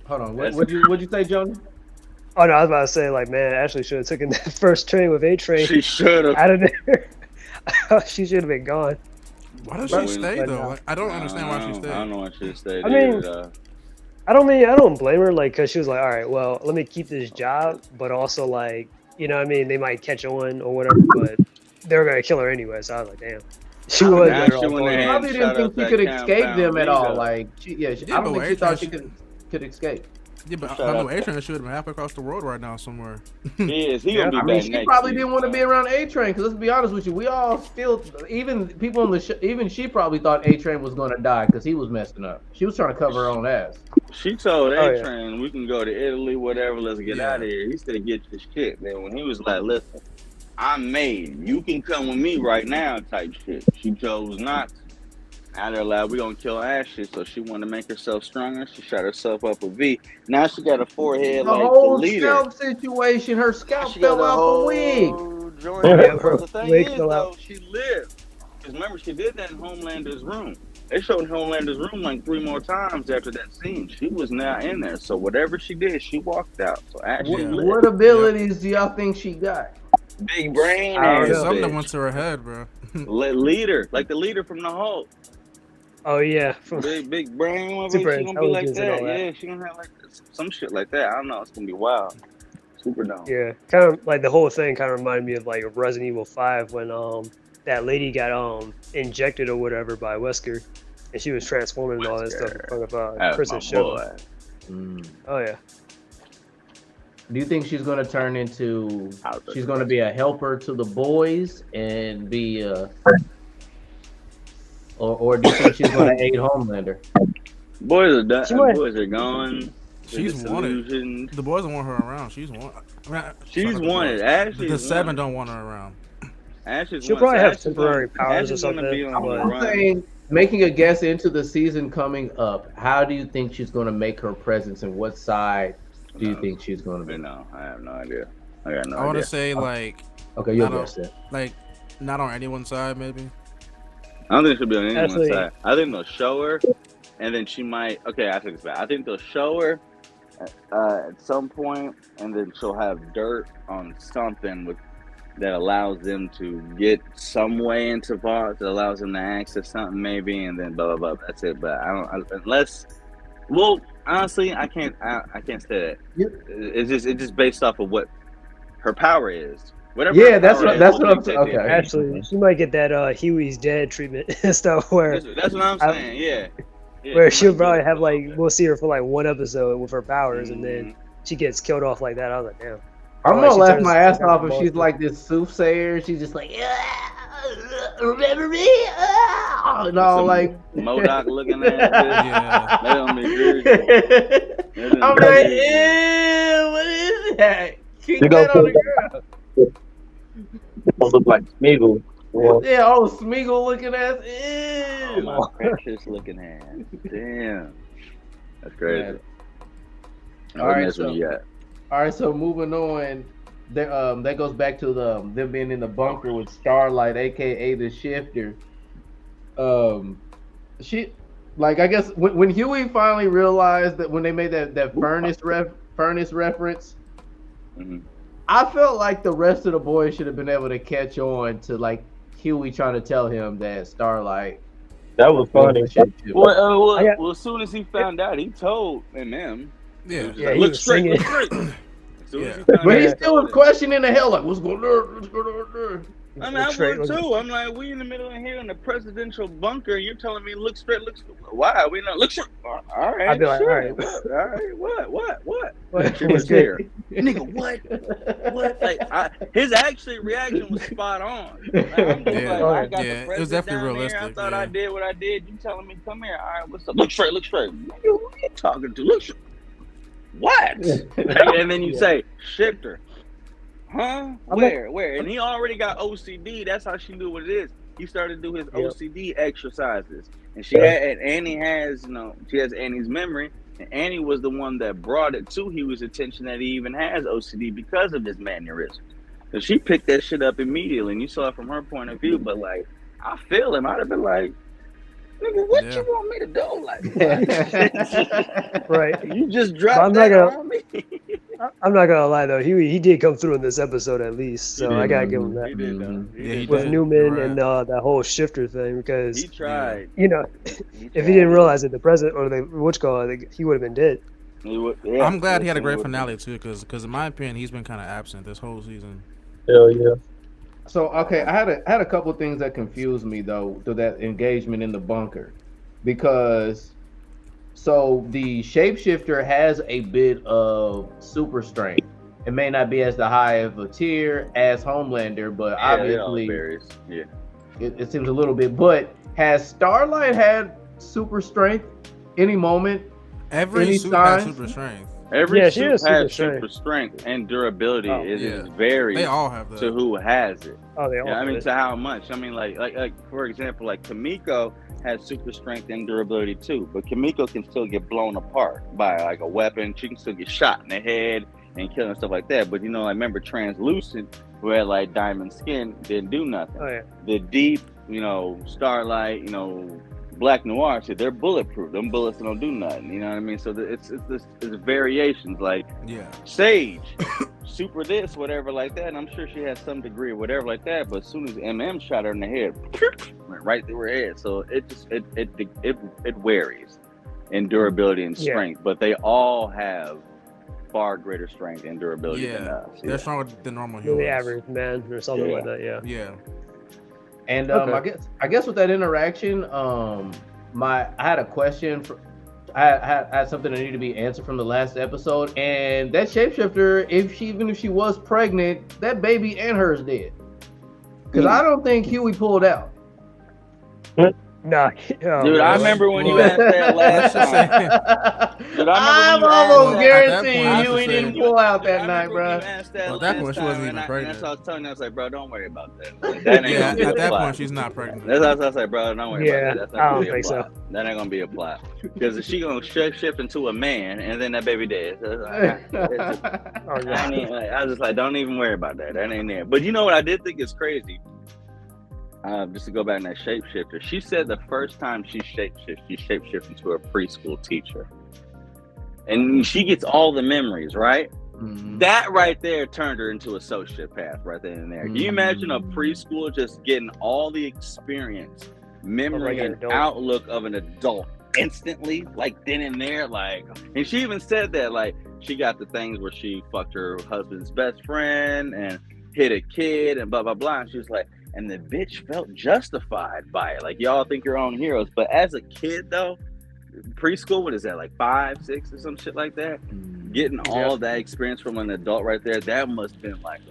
Hold on, what'd you say, Johnny? Oh no, I was about to say, man, Ashley should have taken that first train with A-Train. She should have. Out of there. She should have been gone. Why does she stay though? I don't understand why she stayed. I don't know why she stayed. I mean, I don't blame her. Because she was like, all right, well, let me keep this job, but also you know what I mean? They might catch on or whatever, but they're gonna kill her anyway. So I was like, damn. She was. She probably didn't think she could escape them at all. I don't think she thought she could escape. Yeah, but I know A-Train should have been halfway across the road right now somewhere. He is. He gonna be back next she probably didn't want to be around A-Train because let's be honest with you, we all still, even people on the show, even she probably thought A-Train was going to die because he was messing up. She was trying to cover her own ass. She told A-Train, we can go to Italy, whatever, let's get out of here. He said, get your shit, man. When he was like, listen, I'm made. You can come with me right now type shit. She chose not to. Now they're like, we're going to kill Ashley, so she wanted to make herself stronger. She shot herself up with V. Now she got a forehead the like whole the leader. Scalp situation, her scalp fell off the wig. The thing is, though, she lived. Because remember, she did that in Homelander's room. They showed Homelander's room 3 more times after that scene. She was now in there. So whatever she did, she walked out. So Ashley lived. What abilities do y'all think she got? Big brain. Something that went to her head, bro. Leader. Like the leader from the Hulk. Oh yeah, big brain. She gonna be like that. Yeah, she gonna have some shit like that. I don't know. It's gonna be wild. Super dumb. Yeah, kind of the whole thing kind of reminded me of Resident Evil 5 when that lady got injected or whatever by Wesker, and she was transforming and all that stuff in front of Chris's show. Oh yeah. Do you think she's gonna turn into? She's gonna be a helper to the boys and be Or do you think she's going to aid Homelander? Boys are done. Boys are gone. She's wanted. The boys don't want her around. She's wanted. She's wanted. Ashley. The 7 don't want her around. She'll probably have temporary powers or something. I'm saying, making a guess into the season coming up, how do you think she's going to make her presence, and what side do you think she's going to be? No, I have no idea. I got no idea. I want to say okay, you'll guess it. Not on anyone's side, maybe. I don't think she'll be on anyone's side. I think they'll show her, and then she might. Okay, I take this back. I think they'll show her at some point, and then she'll have dirt on something that allows them to get some way into Vault, that allows them to access something, maybe, and then blah blah blah. That's it. But unless. Well, honestly, I can't say that. It's just based off of what her power is. Whatever. Yeah, that's what I'm saying. Okay. Actually, she might get that Huey's dead treatment and stuff. Where that's what I'm saying. Yeah. Where she'll probably have we'll see her for 1 episode with her powers, and then she gets killed off like that. I was like, damn. I'm gonna laugh my ass off if she's like this soothsayer. She's just like, remember me? No, MODOK looking at this. Yeah. I'm like, what is that? Kick that on the ground. Look like Smeagol. Yeah, Smeagol looking ass. Oh, my precious looking ass. Damn. That's crazy. All right, so moving on. That goes back to them being in the bunker with Starlight, aka the Shifter. Like I guess when Huey finally realized that when they made that furnace reference, I felt like the rest of the boys should have been able to catch on to like Huey trying to tell him that Starlight. That was funny. Well, as soon as he found out, he told MM. Yeah, like, look straight, look straight. But he still was questioning the hell like, what's going on? What's going on there? I mean, I would too. I'm like, we in the middle of here in the presidential bunker, and you're telling me look straight, look straight. Why? We not look straight. All right. I'd be like, sure. all right. What? She was here. Nigga, what? Like, his actually reaction was spot on. Like, I'm just I got the it was definitely realistic. Here. I thought I did what I did. You telling me, come here. All right, what's up? Look straight. Nigga, who are you talking to? Look straight. What? And then you say, Shifter. Huh? Where? And he already got OCD. That's how she knew what it is. He started to do his OCD exercises. And she Annie has, she has Annie's memory. And Annie was the one that brought it to Huey's attention that he even has OCD because of his mannerisms. So she picked that shit up immediately. And you saw it from her point of view. But like, I feel him. I'd have been like, nigga, what you want me to do? Like, right? You just dropped that on me. I'm not gonna lie though, he did come through in this episode at least, so I gotta give him that. He did, with Newman and that whole Shifter thing, because he tried. If he didn't realize that the president or he would have been dead. I'm glad he had a great finale too, because in my opinion, he's been kind of absent this whole season. Hell yeah. So okay, I had a couple things that confused me though through that engagement in the bunker, because so the shapeshifter has a bit of super strength. It may not be as the high of a tier as Homelander, but obviously it seems a little bit. But has Starlight had super strength any moment? Every suit has super strength. Every suit has super strength and durability. It varies. They all have that. To who has it. Oh, they all. I mean, to how much? I mean, like for example, like Kimiko has super strength and durability too, but Kimiko can still get blown apart by like a weapon. She can still get shot in the head and kill and stuff like that. But I remember Translucent, who had like diamond skin, didn't do nothing. Oh, yeah. The Deep, Starlight, Black Noir, so they're bulletproof. Them bullets don't do nothing. You know what I mean? So it's variations. Like Sage, super this, whatever like that. And I'm sure she has some degree of whatever like that. But as soon as MM shot her in the head, went right through her head. So it varies in durability and strength. But they all have far greater strength and durability than us. They're stronger than normal humans. The average man or something like that. Yeah. And I guess with that interaction, I had a question. I had something that needed to be answered from the last episode, and that shapeshifter, even if she was pregnant, that baby and hers dead. Because I don't think Huey pulled out. Nah, dude, I remember when you asked that last time. I'm almost guaranteeing Huey didn't pull out that night, bro. At that point, she wasn't even pregnant. That's what I was telling you. I was like, bro, don't worry about that. Like, that ain't at that point, she's not pregnant. That's what I was like, bro, don't worry about that. That's not I don't think so. That ain't gonna be a plot. Because if she gonna shift into a man and then that baby dead. So I was just like, don't even worry about that. That ain't there. But you know what I did think is crazy? Just to go back to that shapeshifter, she said the first time she shapeshifted into a preschool teacher, and she gets all the memories, right? Mm-hmm. That right there turned her into a sociopath right then and there. Can you imagine a preschool just getting all the experience, memory, and outlook of an adult instantly, like then and there? Like, and she even said that, like, she got the things where she fucked her husband's best friend and hit a kid and blah blah blah. And she was like, and the bitch felt justified by it. Like, y'all think you're own heroes. But as a kid, though, preschool, what is that, like 5, 6 or some shit like that? Getting all that experience from an adult right there, that must have been like,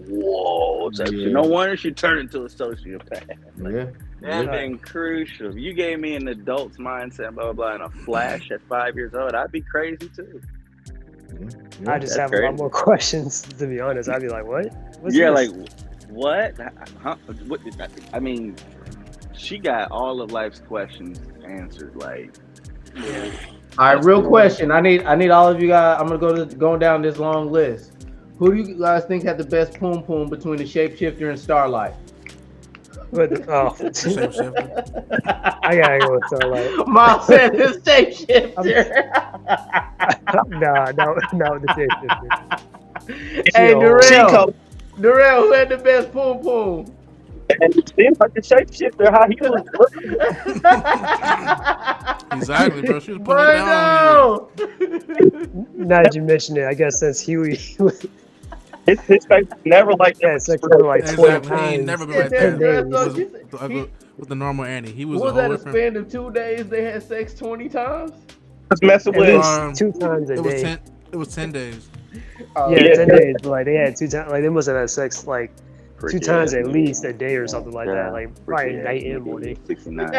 whoa. So no wonder she turned into a sociopath. Like, that'd been crucial. If you gave me an adult's mindset, blah, blah, blah, in a flash at 5 years old, I'd be crazy, too. I just have a lot more questions, to be honest. I'd be like, what? What's this? Like... What? Huh? What? I mean, she got all of life's questions answered. Like, all right, real question. I need all of you guys. I'm gonna going down this long list. Who do you guys think had the best poom poom between the shapeshifter and Starlight? I gotta go with Starlight. Miles said his shapeshifter. No, the shapeshifter. Hey, Darrell, who had the best poom poom? And it seems like the shapeshifter, how he was exactly, bro. She was putting it down on you. Now that you mention it, I guess since Huey his face never like that. Sex never like 20 times. He ain't never been like that. With the normal Annie, he was. What was that? A span of 2 days? They had sex 20 times. Just messing with 2 times a day. It was 10 days. 10 days. But like they had 2 times. Like they must have had sex like 2 times at least a day or something like that. Like probably night and morning. 69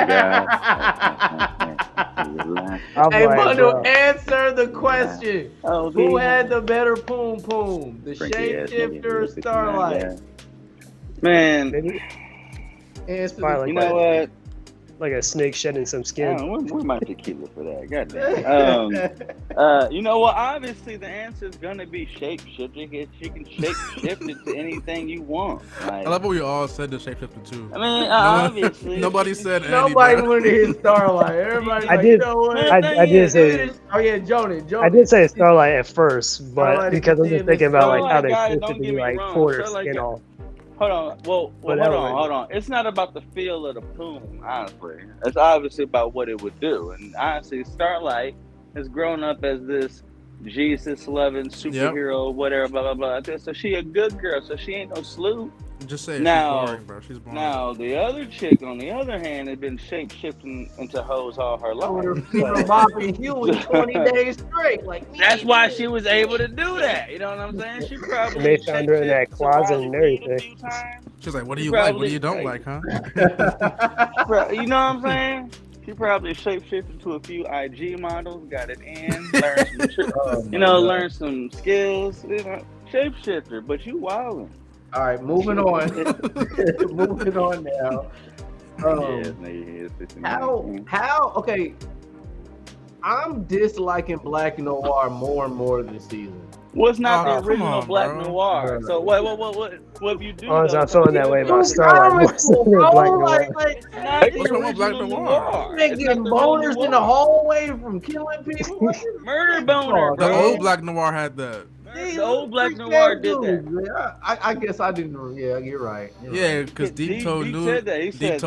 Hey, Bundle, answer the question. Who had the better poom poom? The shapeshifter or Starlight? Man, answer. You know what? Like a snake shedding some skin. Where's my tequila for that? Goddamn. You know what? Obviously, the answer is gonna be shapeshifting. She can shape-shift it to anything you want. Like, I love what we all said the shapeshifter too. I mean, obviously, nobody said Annie. Nobody wanted to hear Starlight. Everybody, I like, did. You know what? I did say. Oh yeah, Joni. I did say Starlight at first, but because I'm just thinking about like how they shifted to be like quarter skin off. Hold on. Hold on. It's not about the feel of the poom, honestly. It's obviously about what it would do. And honestly, Starlight has grown up as this Jesus-loving superhero, whatever, blah, blah, blah. So she a good girl, so she ain't no sleuth. Just say now, she's boring, bro. She's boring. Now, the other chick, on the other hand, had been shape-shifting into hoes all her life. Bobby Huey 20 days straight. Like that's why she was able to do that. You know what I'm saying? She probably and they found her in that closet and everything. She's like, what do you like? What do you don't like, huh? You know what I'm saying? She probably shapeshifted to a few IG models, got it in, learned some skills. You know, shapeshifter, but you wildin'. All right, moving on. Moving on now. How? Okay, I'm disliking Black Noir more and more this season. Well, it's not the original Black Noir. So what have you do? I was not feeling that way about Starlight. Black Noir. They getting boners in the hallway from killing people. Murder boner. The old Black Noir had that. The old Black Noir did that. I guess I didn't. Yeah, you're right. Yeah, because Deep Toe knew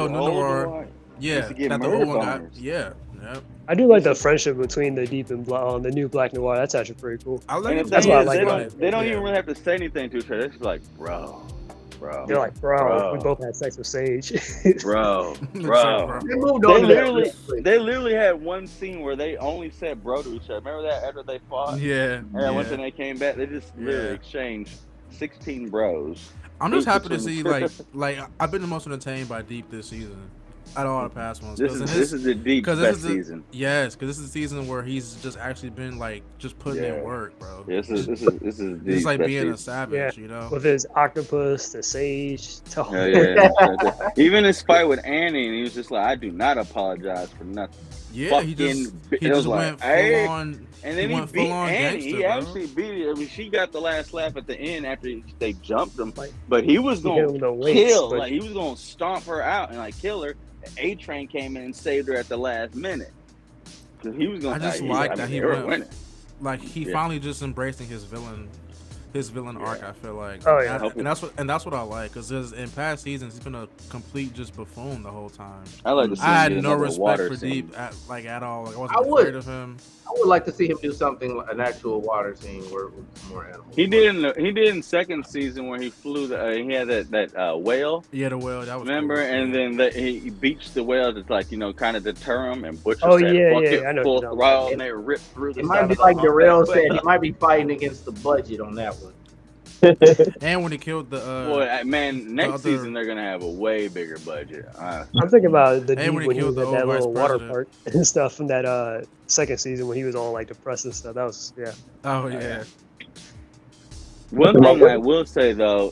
Noir. Yeah, that the old one got. Yeah. Yep. I do like the friendship between the Deep and the new Black Noir. That's actually pretty cool. I like that's why I like it. They don't even really have to say anything to each other. They're just like, bro. They're like, bro. We both had sex with Sage. bro. They literally had one scene where they only said bro to each other. Remember that after they fought? Yeah. And once they came back, they just literally exchanged 16 bros. I'm just happy to see like I've been the most entertained by Deep this season. Out of all the past ones. This is the Deep best season. Yes, because this is the season where he's just actually been like just putting in work, bro. This is Deep. It's like being a savage, you know. With his octopus, the Sage. Even his fight with Annie, and he was just like, "I do not apologize for nothing." Yeah, he just went full on. And then he beat Annie. He actually beat it. I mean, she got the last laugh at the end after they jumped him. But he was going to kill. Like he was going to stomp her out and like kill her. A-Train came in and saved her at the last minute. Because he was going to. I just like that he went. Like he finally just embracing his villain arc. I feel like. Oh yeah. And that's what I like because in past seasons he's been a complete just buffoon the whole time. I like to see. I had no respect for Deep at all. Like, I wasn't afraid of him. I would like to see him do something, an actual water scene where with more animals. He did in second season where he flew he had that whale. Yeah, the whale. That was remember, cool. And then he beached the whale to kind of deter him, and Butcher said, I know full throttle, and they ripped through the. It might be like Darrell said. He might be fighting against the budget on that one. And when he killed the next season they're gonna have a way bigger budget. I'm thinking about the Deep when he was at that little water park and stuff from that second season when he was all like depressed and stuff. That was Oh yeah. One thing I will say though,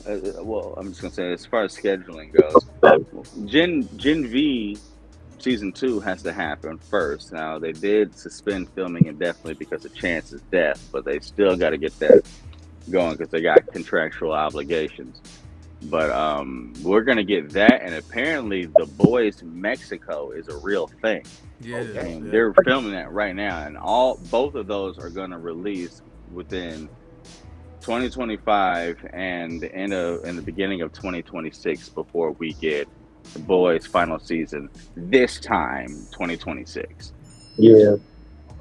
I'm just gonna say as far as scheduling goes, Gen V season 2 has to happen first. Now they did suspend filming indefinitely because of Chance's death, but they still got to get that going because they got contractual obligations. But we're gonna get that, and apparently The Boys Mexico is a real thing. Yeah, and they're filming that right now, and both of those are gonna release within 2025 and the beginning of 2026 before we get The Boys final season this time 2026. Yeah.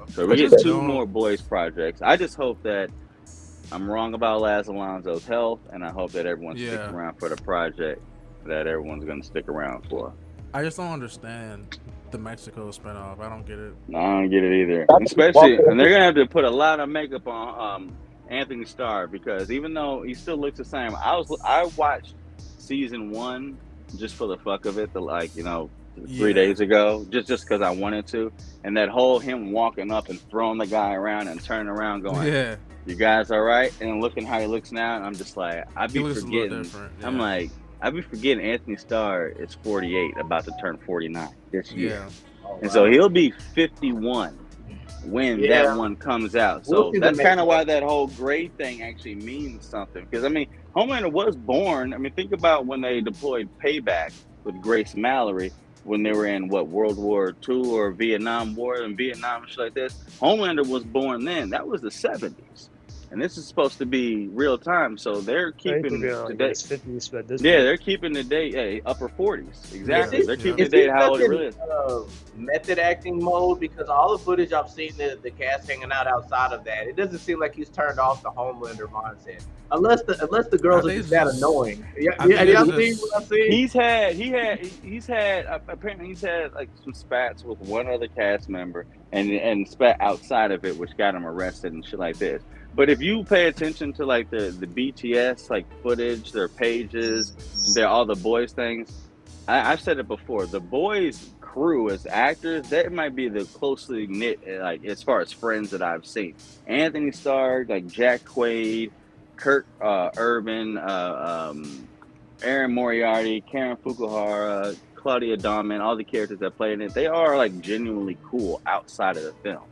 So we get 2 more Boys projects. I just hope that I'm wrong about Laz Alonso's health, and I hope that everyone sticks around for the project that everyone's going to stick around for. I just don't understand the Mexico spinoff. I don't get it. No, I don't get it either. Especially, and they're going to have to put a lot of makeup on Anthony Starr, because even though he still looks the same, I watched season 1 just for the fuck of it, 3 days ago, just because I wanted to, and that whole him walking up and throwing the guy around and turning around going, you guys all right? And looking how he looks now, and I'm just like, I'd be forgetting. I'm like, I'd be forgetting Anthony Starr is 48, about to turn 49 this year. And so he'll be 51 when that one comes out. So that's kind of why that whole grade thing actually means something. Because, I mean, Homelander was born. I mean, think about when they deployed Payback with Grace Mallory when they were in, World War II or Vietnam War and Vietnam and shit like this. Homelander was born then. That was the 70s. And this is supposed to be real time, so they're keeping the date. 50s, but they're keeping the date upper 40s. Exactly, they're keeping the date how old it really is. Method acting mode, because all the footage I've seen the cast hanging out outside of that, it doesn't seem like he's turned off the Homelander mindset. Unless the girls are just that annoying. Y'all seen what I've seen? He's had apparently he's had like some spats with one other cast member and spat outside of it, which got him arrested and shit like this. But if you pay attention to like the BTS like footage, their pages, all the Boys things, I've said it before. The Boys crew as actors, that might be the closely knit like as far as friends that I've seen. Anthony Starr, like Jack Quaid, Kirk Urban, Aaron Moriarty, Karen Fukuhara, Claudia Domin, all the characters that play in it, they are like genuinely cool outside of the film.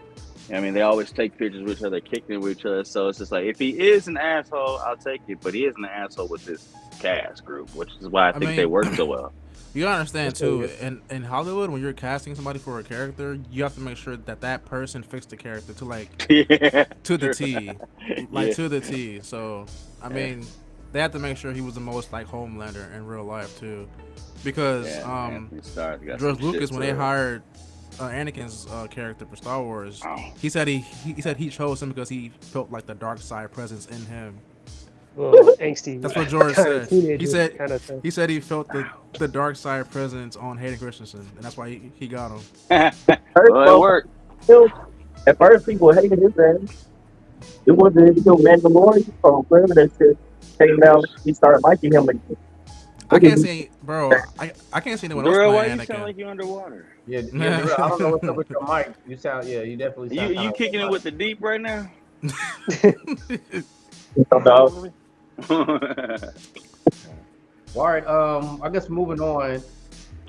I mean, they always take pictures with each other, kicking it with each other. So it's just like, if he is an asshole, I'll take it. But he isn't an asshole with this cast group, which is why I think they work so well. You gotta understand too, in Hollywood, when you're casting somebody for a character, you have to make sure that person fits the character to like to the T, to the T. So I mean, they have to make sure he was the most like Homelander in real life too, because George Lucas, when they hired Anakin's character for Star Wars, he said he chose him because he felt like the dark side presence in him. Angsty. That's what George said. He said he felt the dark side presence on Hayden Christensen, and that's why he got him. Well, it worked. At first, people hated his ass. It wasn't until Mandalorian or whatever that shit came out, he started liking him again. I can't see, bro. I can't see anyone else playing why Anakin. You sound like you're underwater? Yeah, I don't know what's up with your mic. You sound, you definitely sound. You kicking it with the deep right now? All right, I guess moving on.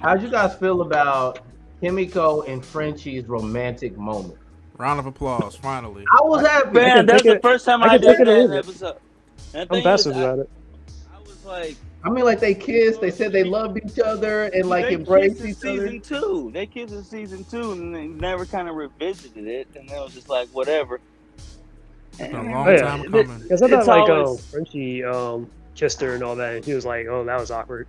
How'd you guys feel about Kimiko and Frenchie's romantic moment? Round of applause, finally. I was happy. Man, that's the first time I did that episode. I'm passive about it. I was like, I mean, like they kissed. They said they loved each other and like embraced each other. Season 2, they kissed in season 2, and they never kind of revisited it, and it was just like whatever. It's been a long time coming. Because I thought like Frenchie kissed her and all that, and he was like, "Oh, that was awkward."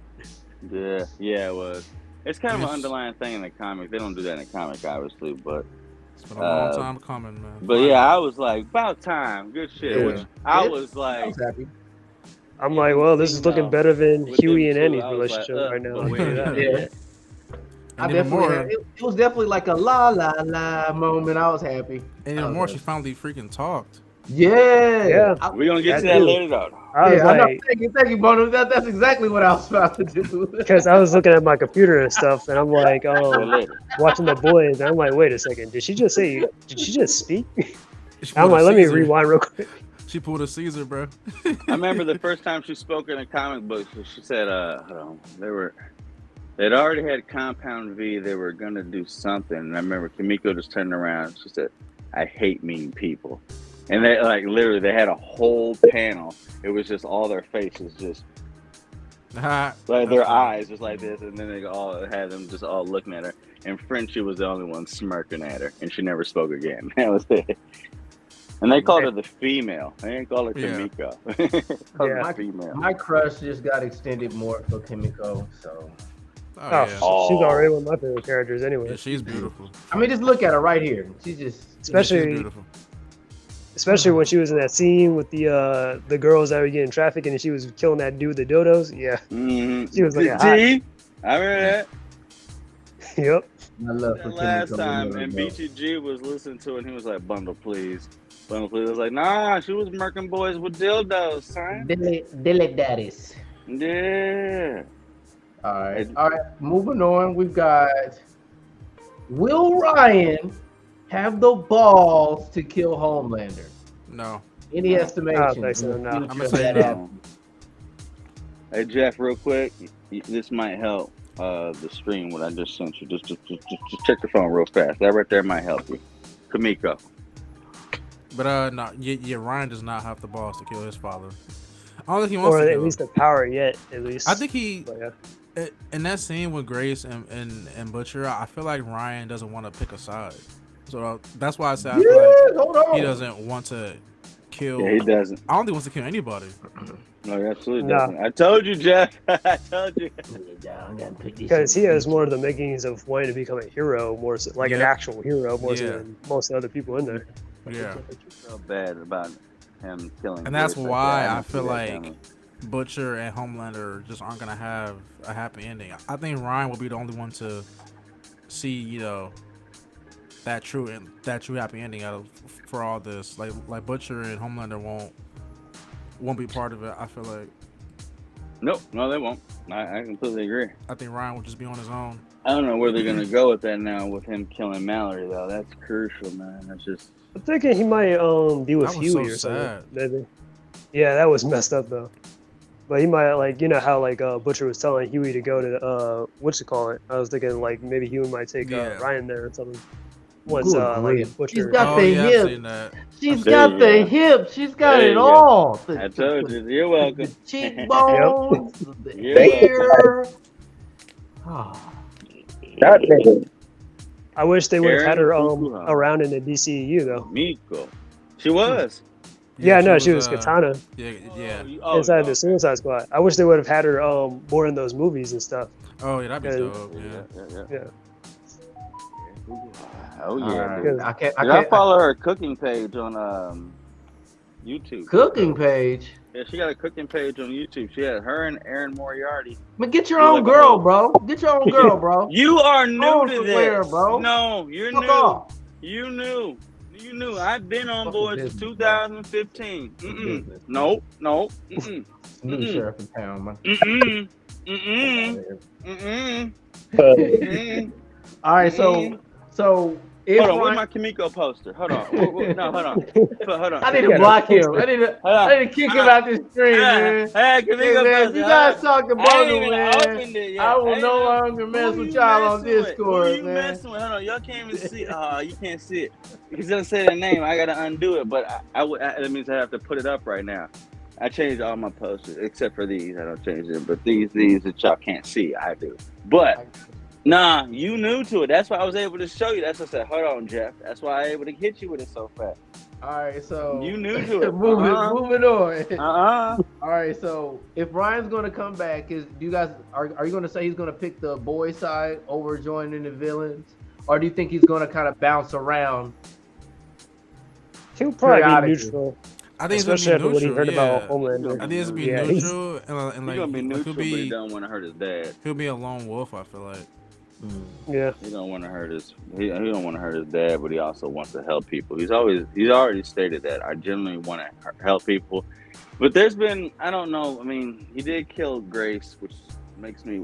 Yeah, it was. It's kind of an underlying thing in the comic. They don't do that in the comic, obviously, but it's been a long time coming, man. But yeah, I was like, about time. Good shit. Yeah. Which I was like, I was happy. I'm like, well, this is looking better than Huey and Annie's relationship right now. Yeah. It was definitely like a la la la moment. I was happy. And even more, she finally freaking talked. Yeah. We're gonna get to that later, though. I know. Thank you, Bono. That's exactly what I was about to do. Because I was looking at my computer and stuff, and I'm like, watching The Boys, and I'm like, wait a second, did she just speak? I'm like, let me rewind real quick. She pulled a Caesar, bro. I remember the first time she spoke in a comic book. She said, they'd already had Compound V. They were gonna do something. And I remember Kimiko just turned around. She said, "I hate mean people." And they like literally, they had a whole panel. It was just all their faces, just Like their eyes just like this, and then they all had them just all looking at her. And Frenchie was the only one smirking at her, and she never spoke again. That was it. And they called her the female. They didn't call her Kimiko. My crush just got extended more for Kimiko, so. She's already one of my favorite characters anyway. Yeah, she's beautiful. I mean, just look at her right here. She's just she's beautiful. Especially when she was in that scene with the girls that were getting trafficked and she was killing that dude with the dildos. Yeah. Mm-hmm. She was like I remember that. Yep. I love that last time, and BTG was listening to it, and he was like, "Bundle, please." Bundle, please. I was like, "Nah, she was murking boys with dildos, son." Dilly daddies. Yeah. All right. Moving on, we've got Will Ryan have the balls to kill Homelander? No. Any estimation? I don't think so, no. I'm gonna say no. Hey Jeff, real quick, this might help the stream. What I just sent you. Just check the phone real fast. That right there might help you. Kimiko. But no, Ryan does not have the balls to kill his father. I don't think he wants or to. Or at least the power yet. At least. I think he. In that scene with Grace and Butcher, I feel like Ryan doesn't want to pick a side. So that's why I said I feel like he doesn't want to kill. Yeah, he doesn't. I don't think he wants to kill anybody. No, he absolutely doesn't. I told you, Jeff. I told you. Because he has more of the makings of wanting to become a hero, more so, like an actual hero, more so than most of the other people in there. Yeah. I feel bad about him killing. And that's why I feel like Butcher and Homelander just aren't gonna have a happy ending. I think Ryan will be the only one to see, that true happy ending out of for all this. Like Butcher and Homelander won't be part of it. I feel like. Nope, no, they won't. I completely agree. I think Ryan will just be on his own. I don't know where they're gonna go with that now with him killing Mallory though. That's crucial, man. That's just. I'm thinking he might be with Huey or something. Maybe. Yeah, that was messed up though. But he might how Butcher was telling Huey to go to I was thinking maybe Huey might take Ryan there or something. Once Butcher. She's got the hip. She's got the hip. She's got it all. I told you. You're welcome. The cheekbones, the ear. I wish they would have had her around in the DCEU though. Miko. She was. Yeah, she was Katana. Yeah. Inside the Suicide Squad. I wish they would have had her more in those movies and stuff. Oh yeah, that'd be dope. Yeah. Oh yeah. I follow her cooking page on YouTube. Cooking page. Yeah, she got a cooking page on YouTube. She had her and Aaron Moriarty. But get your own girl, bro. Get your own girl, bro. You are new to this, where, bro. No, you're new. Off. You knew. I've been on board since 2015. Nope. New sheriff in town, man. All right, so if hold on, where's my Kimiko poster? Hold on. No, hold on. I need to block him. I need to kick him out this stream, man. Hey, Kimiko poster. You guys talk to Bundle, man. I will no longer mess with y'all on Discord, Who you messing with? Hold on, y'all can't even see. You can't see it. Because it doesn't say the name. I gotta undo it, but that means I have to put it up right now. I changed all my posters except for these. I don't change them, but these that y'all can't see, I do. But nah, you new to it. That's why I was able to show you. That's why I said, hold on, Jeff. That's why I was able to hit you with it so fast. All right, so you new to it. moving on. All right, so if Ryan's going to come back, are you going to say he's going to pick the boy side over joining the villains, or do you think he's going to kind of bounce around? He'll probably be neutral. I think especially after what he heard about Homelander. I think it's gonna be neutral, and he's gonna be neutral, but he don't want to hurt his dad. He'll be a lone wolf. I feel like. Yeah. He don't want to hurt his. He don't want to hurt his dad, but he also wants to help people. He's already stated that I genuinely want to help people, but there's been I don't know. I mean, he did kill Grace, which makes me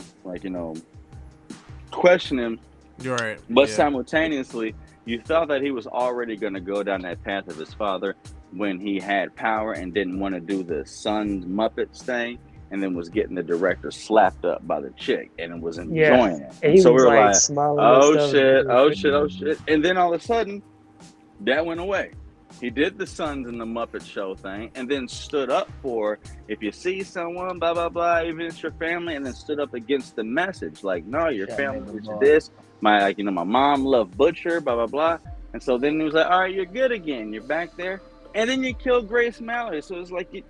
question him. You're right. But simultaneously, you thought that he was already going to go down that path of his father when he had power and didn't want to do the Sons Muppets thing, and then was getting the director slapped up by the chick and was enjoying it. And so we were like, smiling oh shit. And then all of a sudden, that went away. He did the Sons in the Muppet Show thing, and then stood up for if you see someone, blah blah blah, even if it's your family, and then stood up against the message, like, no, your family is this. My mom loved Butcher, blah blah blah, and so then he was like, all right, you're good again, you're back there, and then you kill Grace Mallory, so it's like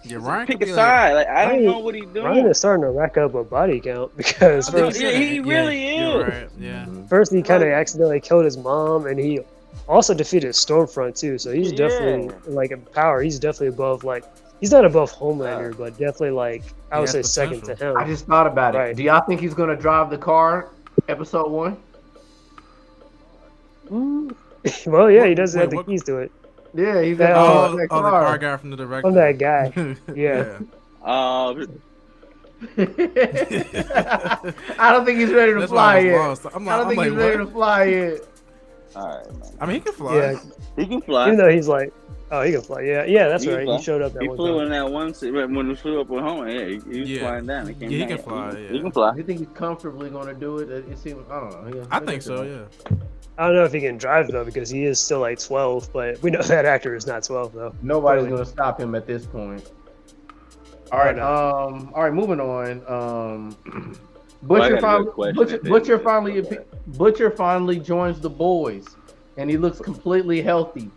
Ryan pick a side. Like, I don't know what he's doing. Ryan is starting to rack up a body count because he really is. Right. Yeah. First, he kind of accidentally killed his mom, and he also defeated Stormfront too. So he's definitely like in power. He's definitely above he's not above Homelander, but definitely I would say second to him. I just thought about it. Do y'all think he's gonna drive the car? Episode 1. Well, yeah, he doesn't have the keys to it. Yeah, he's the car guy from the director. I'm that guy. Yeah. I don't think he's ready to fly yet. I don't think he's ready to fly yet. All right, man. I mean, he can fly. Yeah, he can fly. Even though he's like, oh, he can fly. Yeah, that's right. He showed up. He flew in that one when he flew up with home. Yeah, he was flying down. He can fly. He can fly. You think he's comfortably going to do it? It seems. I don't know. I think so. Yeah. I don't know if he can drive though because he is still 12, but we know that actor is not 12 though. Nobody's going to stop him at this point. All right, moving on. Butcher finally joins the boys, and he looks completely healthy.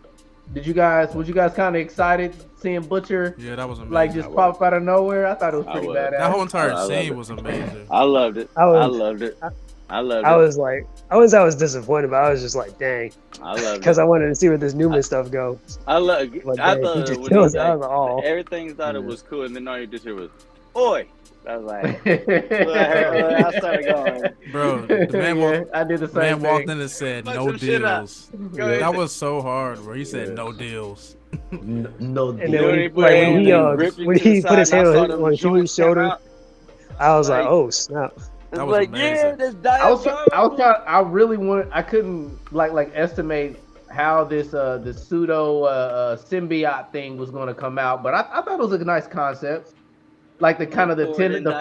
Was you guys kind of excited seeing Butcher? Yeah, that was amazing. Just pop out of nowhere. I thought it was pretty badass. That whole entire scene was amazing. I loved it. I loved it. I was like, I was disappointed, but I was just like, dang. I love it because I wanted to see where this Newman stuff goes. I thought everything thought it was cool, and then all you just hear was, "Oi!" I was like, I started going. Bro, the man I did the same thing. Walked in and said, "No deals." That was so hard, bro. He said, "No deals." No deals. And then when he put his hand on Huey's shoulder, I was like, "Oh snap!" That was amazing. I couldn't estimate how this pseudo symbiote thing was going to come out, but I thought it was a nice concept. Like the kind of the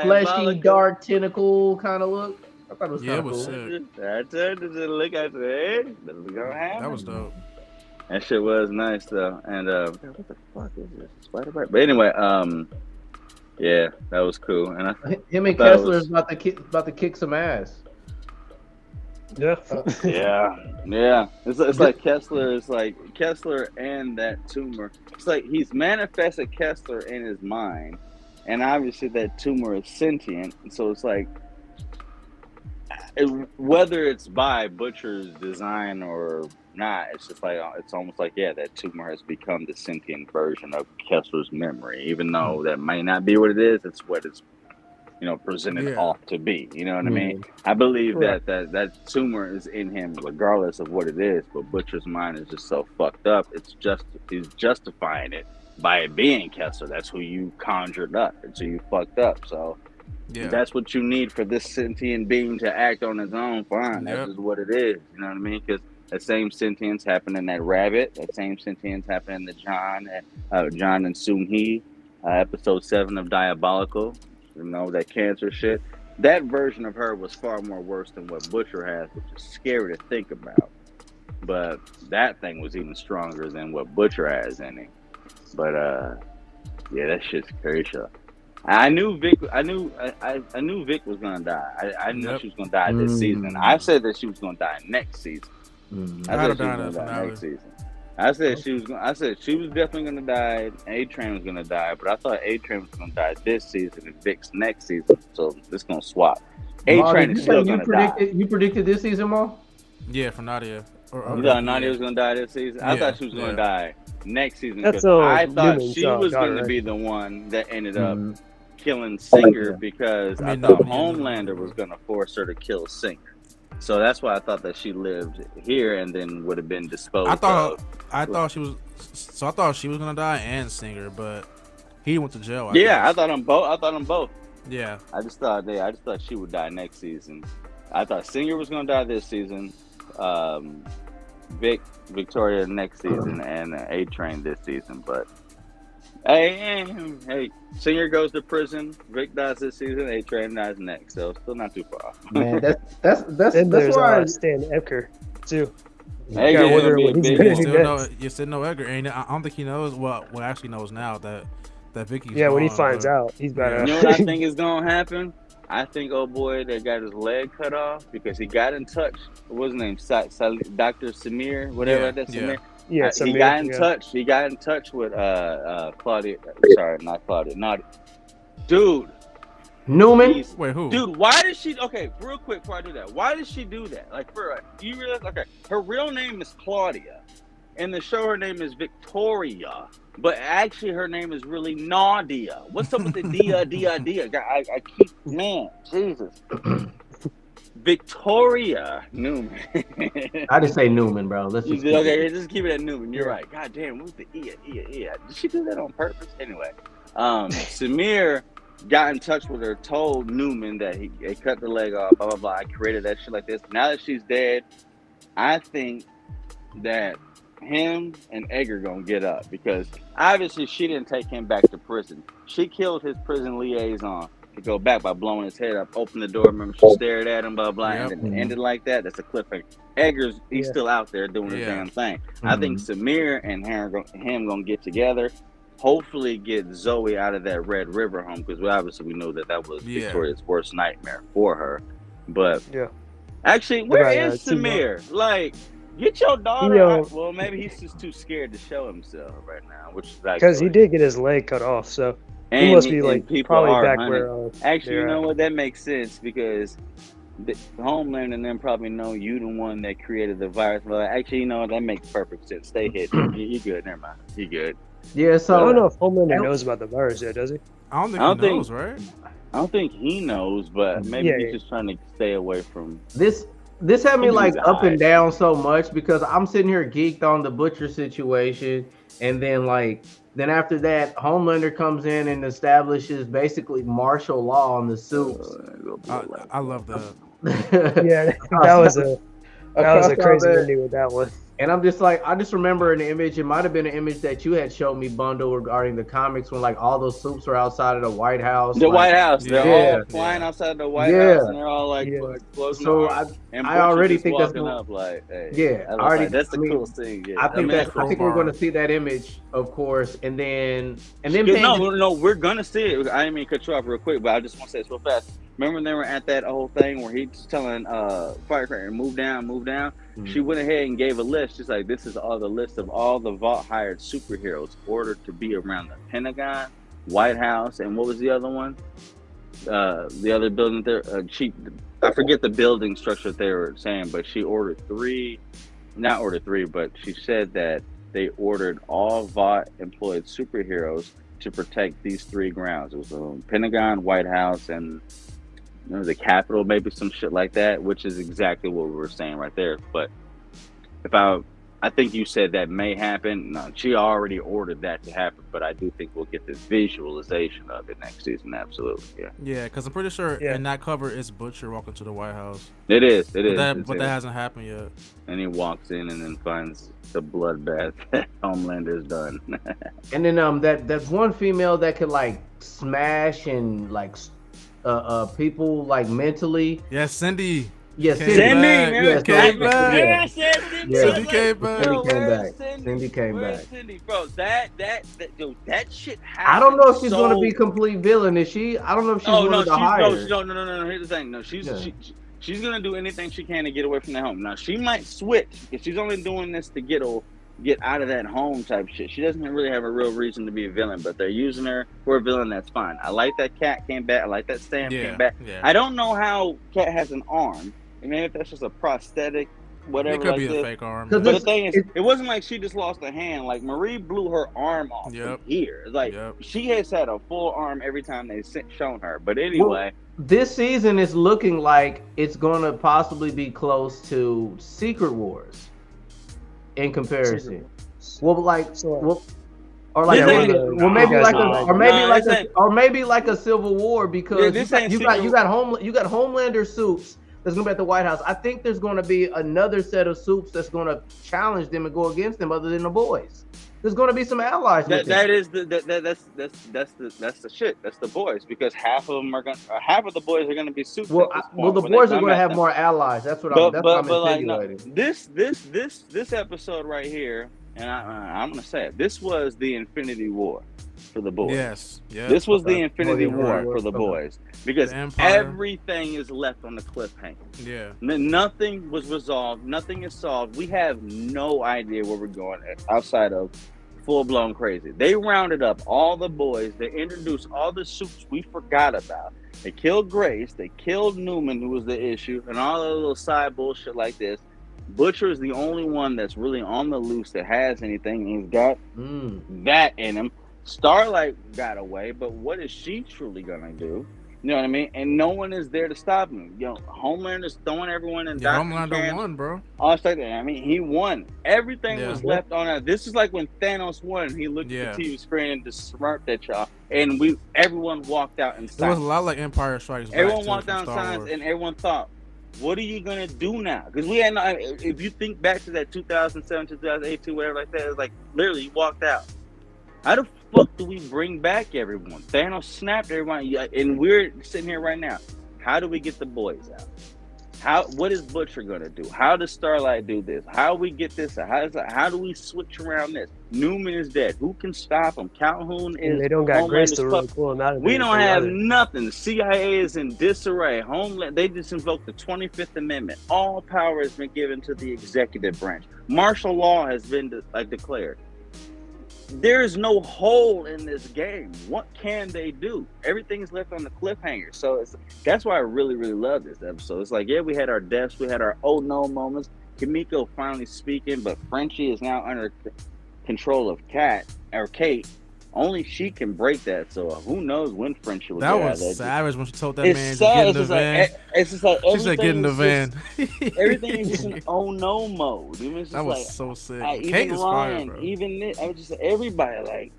fleshy, dark tentacle kind of look. I thought it was kind of cool. Sick. I turned to look at the That was dope. That shit was nice though. And what the fuck is this? Spider-Man? But anyway, yeah, that was cool. And him and Kessler is about to kick some ass. Yeah. Yeah. It's like Kessler is like Kessler and that tumor. It's like he's manifested Kessler in his mind. And obviously that tumor is sentient, so it's like whether it's by Butcher's design or not, it's just like it's almost like that tumor has become the sentient version of Kessler's memory, even though that might not be what it is. It's what it's presented off to be. You know what I mean? I believe that tumor is in him regardless of what it is, but Butcher's mind is just so fucked up. He's justifying it by it being Kessler. That's who you conjured up, and so you fucked up. So that's what you need for this sentient being to act on its own. Fine, that's just what it is. You know what I mean? Because that same sentience happened in that rabbit. That same sentience happened in the John and Soon-Hee, episode 7 of Diabolical. That cancer shit. That version of her was far more worse than what Butcher has, which is scary to think about. But that thing was even stronger than what Butcher has in it. But that shit's crazy. I knew Vic was gonna die. I knew she was gonna die this season. I said that she was gonna die next season. I said she was gonna die next season. I said she was definitely gonna die. A-Train was gonna die, but I thought A-Train was gonna die this season and Vic's next season. So it's gonna swap. A-Train is still gonna die. You predicted this season, Mo? Yeah, for Nadia. You thought Nadia was gonna die this season? I thought she was gonna die next season because I thought she was going to be the one that ended up killing Singer because I thought Homelander was going to force her to kill Singer. So that's why I thought that she lived here and then would have been disposed of. I thought she was going to die and Singer, but he went to jail. I guess. I thought them both. Yeah. I just thought she would die next season. I thought Singer was going to die this season. Victoria next season and A-Train this season, but hey, Singer goes to prison, Vic dies this season, A-Train dies next, so still not too far. Man, that's why Stan Epker too. You still know Edgar, and I don't think he knows. Well, actually knows now that Vicky's. Yeah, when he finds out, he's better. You know what I think is gonna happen? I think old boy that got his leg cut off because he got in touch. What was his name? Dr. Samir, whatever that Samir. Yeah, Samir, he got in touch. He got in touch with Claudia. Sorry, not Claudia. Dude. Newman. Wait, who? Dude, why did she? Okay, real quick before I do that, why did she do that? Like, do you realize? Okay, her real name is Claudia. In the show, her name is Victoria, but actually, her name is really Nadia. What's up with the Dia? I keep, man, Jesus. Victoria Newman. I just say Newman, bro. Let's just just keep it at Newman. You're right. God damn, what's the Ia? Did she do that on purpose? Anyway, Samir got in touch with her, told Newman that he cut the leg off, blah, blah, blah. I created that shit like this. Now that she's dead, I think that him and Edgar gonna get up because obviously she didn't take him back to prison. She killed his prison liaison to go back by blowing his head up, opened the door, remember she stared at him, blah, blah, and then it ended like that. That's a cliffhanger. Edgar's, he's still out there doing his damn thing. I think Samir and him gonna get together. Hopefully get Zoe out of that Red River home because we know that was Victoria's worst nightmare for her. But actually, where is Samir? Like, get your daughter out. Well, maybe he's just too scared to show himself right now, which is like because he did get his leg cut off, so he must be like probably back where. Actually, you know what? That makes sense because the Homeland and them probably know you the one that created the virus. Well, actually, you know that makes perfect sense. Stay hidden. You good? Never mind. You good? Yeah, so I don't know if Homelander knows about the virus yet, does he? I don't think he knows, right? I don't think he knows, but maybe he's just trying to stay away from this. This had me like up and down so much because I'm sitting here geeked on the Butcher situation, and then after that, Homelander comes in and establishes basically martial law on the Supes. I love that. that was a crazy ending with that one. And I'm just like, I just remember an image. It might have been an image that you had showed me, Bundle, regarding the comics when all those Supes are outside of the White House. The White House. They're all flying outside the White House, and they're all so I already think that's up like, hey. That's the coolest thing. Yeah. I think we're going to see that image, of course, and then no, we're gonna see it. I didn't mean to cut you off real quick, but I just want to say this real fast. Remember when they were at that whole thing where he's telling Firecracker, move down. Mm-hmm. She went ahead and gave a list. She's like, this is all the list of all the Vault hired superheroes ordered to be around the Pentagon, White House, and what was the other one? The other building there. I forget the building structure that they were saying, but she ordered but she said that they ordered all Vault employed superheroes to protect these three grounds. It was Pentagon, White House, and the Capitol, maybe some shit like that, which is exactly what we were saying right there. But I think you said that may happen. No, she already ordered that to happen, but I do think we'll get the visualization of it next season. Absolutely, yeah. Because I'm pretty sure in that cover is Butcher walking to the White House. It is. But that hasn't happened yet. And he walks in and then finds the bloodbath that Homelander's done. And then that one female that could smash and people mentally. Yeah, Cindy. Yes, Cindy came back. Cindy came back. Cindy, bro, that shit happened. I don't know if she's going to be complete villain. Is she? I don't know if she's one of the hires. No. Here's the thing. No, she's going to do anything she can to get away from the home. Now she might switch because she's only doing this to get out of that home type shit. She doesn't really have a real reason to be a villain, but they're using her for a villain. That's fine. I like that Cat came back. I like that Sam came back. Yeah. I don't know how Cat has an arm. I mean, if that's just a prosthetic, whatever. It could be a fake arm. But the thing is, it wasn't like she just lost a hand. Like Marie blew her arm off from here. Like she has had a full arm every time they've shown her. But anyway, this season is looking like it's going to possibly be close to Secret Wars in comparison. Maybe like a Civil War because you got Homelander Supes that's going to be at the White House. I think there's going to be another set of Supes that's going to challenge them and go against them other than the boys. there's going to be some allies. That's the shit. That's the boys, because half of the boys are gonna be suits. Well, the boys are going to have more allies. That's what I'm insinuating. Like, no, this episode right here, and I'm gonna say it. This was the Infinity War for the boys. Yes. This was the Infinity War for the boys, because everything is left on the cliffhanger. Yeah. Nothing was resolved. Nothing is solved. We have no idea where we're going outside of full-blown crazy. They rounded up all the boys. They introduced all the suits we forgot about. They killed Grace. They killed Newman, who was the issue, and all the little side bullshit like this. Butcher is the only one that's really on the loose that has anything. He's got that in him. Starlight got away, but what is she truly gonna do? You know what I mean? And no one is there to stop him. You know, Homelander's throwing everyone in. Yeah, Homelander won, bro. All stuff. I mean, he won. Everything was left on that. This is like when Thanos won. He looked at the TV screen and just smirked at y'all, and everyone walked out in silence. It was a lot like Empire Strikes Back. Everyone walked out in silence, and everyone thought, "What are you gonna do now?" Because we had no. If you think back to that 2007, 2008, whatever like that, it's like literally you walked out. How the fuck do we bring back everyone? Thanos snapped everyone, and we're sitting here right now. How do we get the boys out? What is Butcher gonna do? How does Starlight do this? How do we get this out? How do we switch around this? Newman is dead. Who can stop him? Calhoun is. They don't got Grace to really pull him out of. We don't have nothing. The CIA is in disarray. Homeland. They just invoked the 25th Amendment. All power has been given to the executive branch. Martial law has been declared. There is no hole in this game. What can they do? Everything's left on the cliffhanger. So that's why I really, really love this episode. It's like, yeah, we had our deaths, we had our oh no moments. Kimiko finally speaking, but Frenchie is now under control of Kate. Only she can break that. So who knows when Frenchie will get out of that. That was savage when she told that man to get in the van. It's just like she said, get in the van. Everything is just an oh no mode. I mean, it's just that was so sick. Even Ryan, fire, even Nick, I was just everybody like.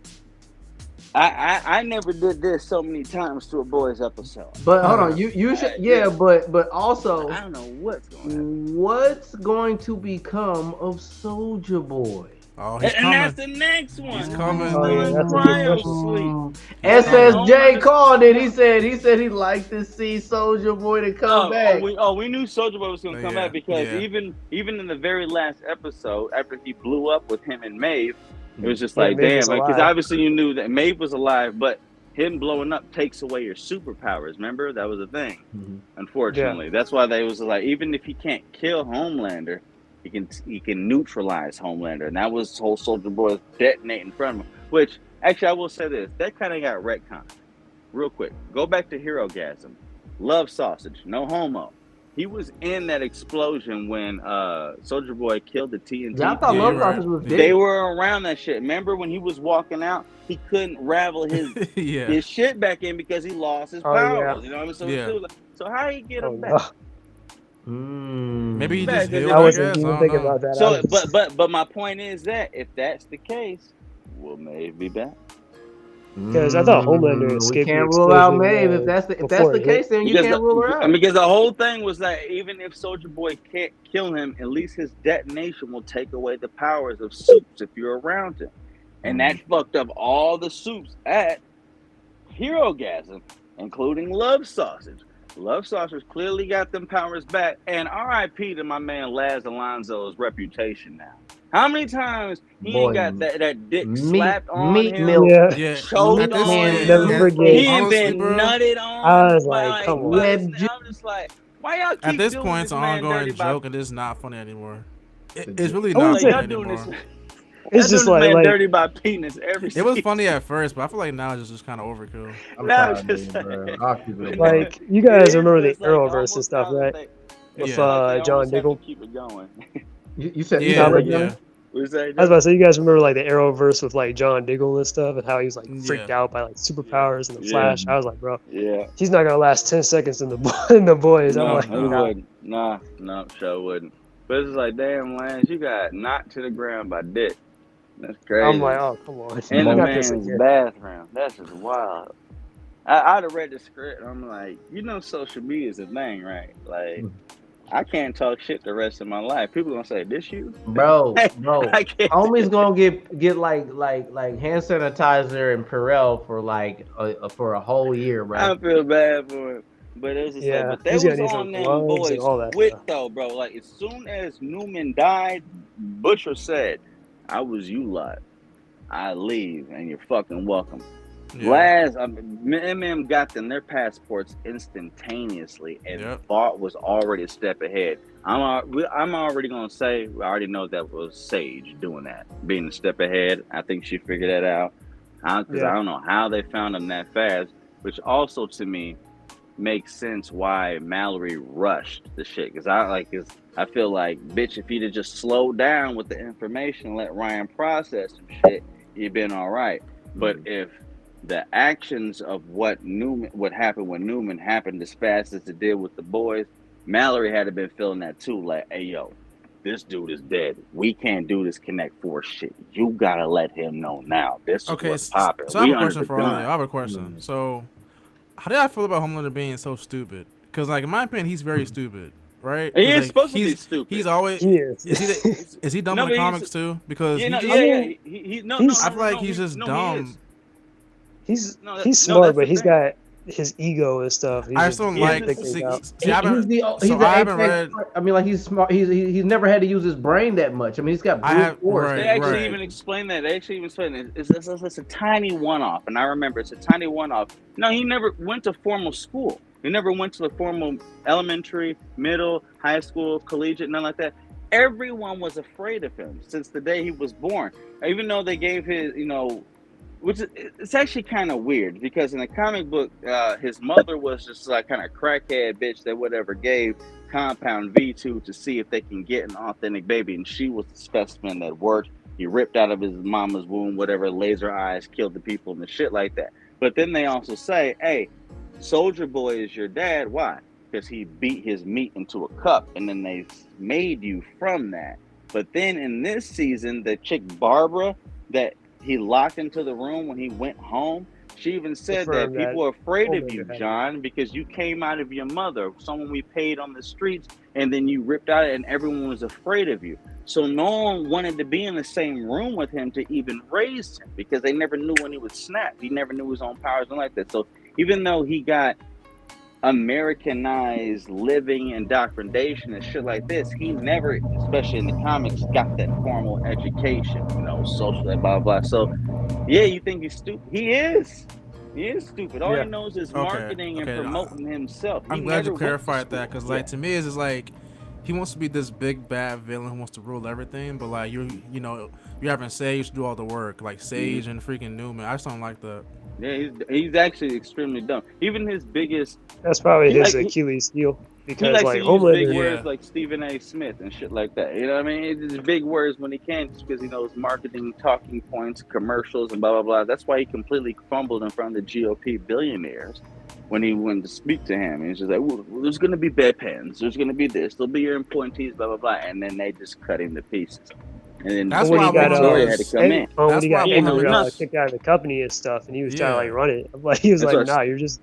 I never did this so many times to a boys episode. But hold on, you should but also I don't know what's going on. What's going to become of Soldier Boy? Oh, he's coming. That's the next one. He's coming. SSJ called it. He said he'd like to see Soldier Boy to come back. We knew Soldier Boy was going to come back because even in the very last episode, after he blew up with him and Maeve, it was just like, damn, because obviously you knew that Maeve was alive, but him blowing up takes away your superpowers. Remember, that was a thing. Unfortunately, that's why they was like, even if he can't kill Homelander, he can neutralize Homelander, and that was whole Soldier Boy detonate in front of him. Which actually, I will say this: that kind of got retconned. Real quick, go back to Herogasm. Love Sausage, no homo. He was in that explosion when Soldier Boy killed the TNT. Yeah, I thought Love Sausage was dead. They were around that shit. Remember when he was walking out, he couldn't ravel his his shit back in because he lost his powers. You know what I mean? So how he get him back? Maybe he just healed. I wasn't even thinking about that. So, but my point is that if that's the case, will Maeve be back? Because I thought Homelander escaped. We can't rule out Maeve. If that's the case, then you can't rule her out. Because the whole thing was that even if Soldier Boy can't kill him, at least his detonation will take away the powers of Supes if you're around him, and that fucked up all the Supes at Herogasm, including Love Sausage. Love Sausage clearly got them powers back, and R.I.P. to my man Laz Alonso's reputation now. How many times he ain't got that dick slapped on him, choked on him, he ain't been nutted on. I was like, come on. I'm just like, why y'all keep at this doing point, it's an ongoing joke, and it's not funny anymore. It's really not funny anymore. It's just like dirty by penis every season. It was funny at first, but I feel like now it's just kind of overkill. Like, you guys remember the Arrowverse and stuff, right? With John Diggle. Keep it going. You said I was about to say, you guys remember like the Arrowverse with like John Diggle and stuff, and how he was like freaked out by like superpowers and the Flash. I was like, bro, he's not gonna last 10 seconds in the boys. I'm like, no, show wouldn't. But it's like, damn, Lance, you got knocked to the ground by dick. That's crazy. I'm like, oh, come on. In the man's bathroom. That's just wild. I'd have read the script, and I'm like, social media is a thing, right? Like, I can't talk shit the rest of my life. People gonna say, "This you, bro." Homie's gonna get like hand sanitizer and Purell for like for a whole year, bro. I feel bad for him, but it was just like, but they was on them boys quick though, bro. Like as soon as Newman died, Butcher said, "I was you lot. I leave, and you're fucking welcome." Yeah. MM got them their passports instantaneously, and Vought was already a step ahead. I'm already gonna say I already know that was Sage doing that, being a step ahead. I think she figured that out because I don't know how they found them that fast, which also to me makes sense why Mallory rushed the shit. Because I feel like, bitch, if he'd have just slowed down with the information and let Ryan process some shit, you'd been all right. But if the actions of what happened when Newman happened as fast as it did with the boys, Mallory had to been feeling that too. Like, hey, yo, this dude is dead. We can't do this Connect 4 shit. You gotta let him know now. This is what's popping. So I have a question for all of you. I have a question. So, how did I feel about Homelander being so stupid? Because, like, in my opinion, he's very stupid, right? He is supposed to be stupid. He's always. Is he dumb in the comics too? Because I feel like he's just dumb. He's smart, but he's got his ego and stuff. I just don't like. I mean, like he's smart. He's never had to use his brain that much. I mean, he's got brute force. They actually even explain that. They actually even explain it. It's a tiny one-off, and I remember it's a tiny one-off. No, he never went to formal school. He never went to the formal elementary, middle, high school, collegiate, nothing like that. Everyone was afraid of him since the day he was born. Even though they gave his, which it's actually kind of weird because in the comic book, his mother was just like kind of crackhead bitch that whatever gave Compound V2 to see if they can get an authentic baby, and she was the specimen that worked. He ripped out of his mama's womb, whatever, laser eyes, killed the people and the shit like that. But then they also say, hey, Soldier Boy is your dad. Why? Because he beat his meat into a cup, and then they made you from that. But then in this season, the chick Barbara that he locked into the room when he went home, she even said that people are afraid of you, John, because you came out of your mother, someone we paid on the streets, and then you ripped out and everyone was afraid of you. So no one wanted to be in the same room with him to even raise him because they never knew when he was snapped. He never knew his own powers and like that. So even though he got Americanized living indoctrination and shit like this, he never, especially in the comics, got that formal education, social, blah, blah. So, yeah, you think he's stupid? He is stupid. All he knows is marketing and promoting himself. I'm glad you clarified that because, to me, it's just like he wants to be this big bad villain who wants to rule everything, but like you're having Sage do all the work, like Sage and freaking Newman. I just don't like that. Yeah, he's actually extremely dumb. Even his biggest. That's probably his Achilles heel. Because he likes to use big words like Stephen A. Smith and shit like that. You know what I mean? It's big words when he can, just because he knows marketing, talking points, commercials, and blah, blah, blah. That's why he completely fumbled in front of the GOP billionaires when he went to speak to him. And he's just like, well, there's going to be bedpans. There's going to be this. There'll be your appointees, blah, blah, blah. And then they just cut him to pieces. And then that's why Victoria had to come in. When he got kicked out of the company and stuff, and he was trying to run it. He was like, nah, you're just...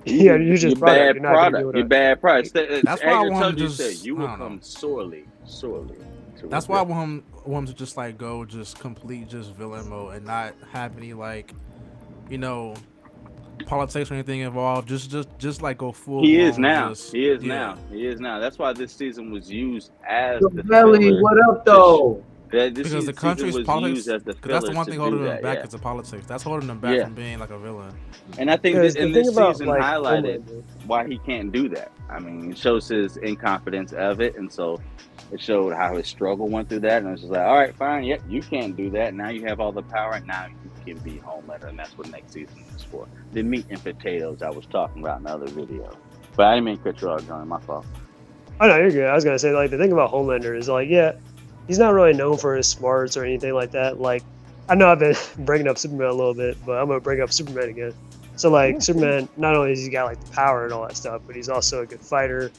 you're just bad product. You're bad product. That's why I want him to just. You will come sorely. That's why I want him to just go complete villain mode and not have any politics or anything involved. Just go full. He is now. He is now. That's why this season was used as the belly. What up though? Because the country's politics, that's the one thing holding him back is the politics. That's holding him back from being like a villain. And I think this season highlighted why he can't do that. I mean, it shows his incompetence of it, and so it showed how his struggle went through that. And it's just like, all right, fine, yep, you can't do that. Now you have all the power, and now you can be Homelander, and that's what next season is for. The meat and potatoes I was talking about in the other video. But I didn't mean to cut you off, John. My fault. Oh no, you're good. I was gonna say the thing about Homelander is he's not really known for his smarts or anything like that. I know I've been bringing up Superman a little bit, but I'm going to bring up Superman again. So, Superman, not only has he got, the power and all that stuff, but he's also a good fighter.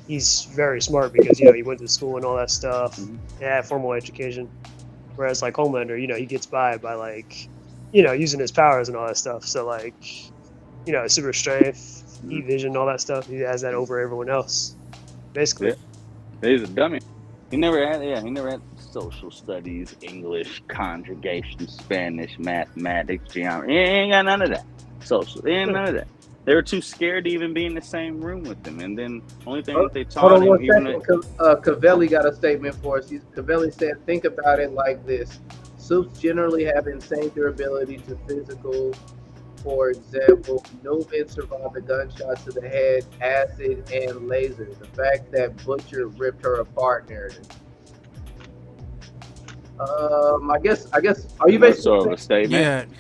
He's very smart because, he went to school and all that stuff. Yeah, formal education. Whereas, Homelander, he gets by using his powers and all that stuff. So, super strength, heat vision, all that stuff. He has that over everyone else, basically. Yeah. He's a dummy. He never had social studies, English, conjugation, Spanish, mathematics, geometry. He ain't got none of that. Social. He ain't none of that. They were too scared to even be in the same room with him. And then only thing that they taught him, Cavelli got a statement for us. Cavelli said, think about it like this. Soups generally have insane durability to physical. For example, Newman survived the gunshots to the head, acid, and laser. The fact that Butcher ripped her apart narrative. I guess. Are you basically sort of a statement?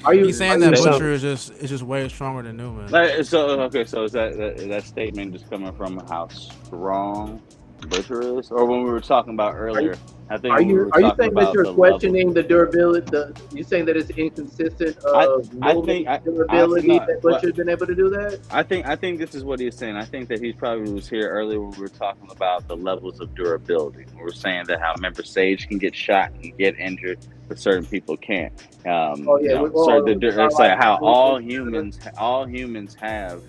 Yeah. He's saying that Butcher is just way stronger than Newman. So is that statement just coming from how strong Butcher is, or when we were talking about earlier? I think. Are you saying that you're questioning the durability? You saying that it's inconsistent of durability that Butcher's been able to do that? I think this is what he's saying. I think that he probably was here earlier when we were talking about the levels of durability. We were saying that how Sage can get shot and get injured, but certain people can't. It's like how all humans have.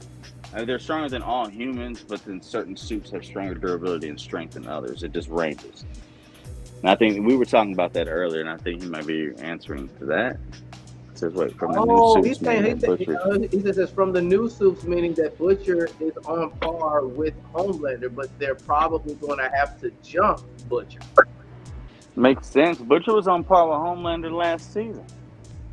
They're stronger than all humans, but then certain soups have stronger durability and strength than others. It just ranges. And I think we were talking about that earlier, and I think he might be answering to that. It says, wait, from the new soups, he says it's from the new soups, meaning that Butcher is on par with Homelander, but they're probably going to have to jump Butcher. Makes sense. Butcher was on par with Homelander last season.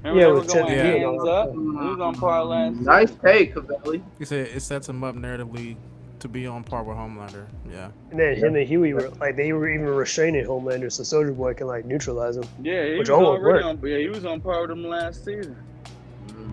Remember with hands up? He was on par last season. Nice take, Cavelli. He said it sets him up narratively to be on par with Homelander. Yeah. And then him and Huey were they were even restraining Homelander so Soldier Boy can neutralize him. Yeah, he was on par with him last season.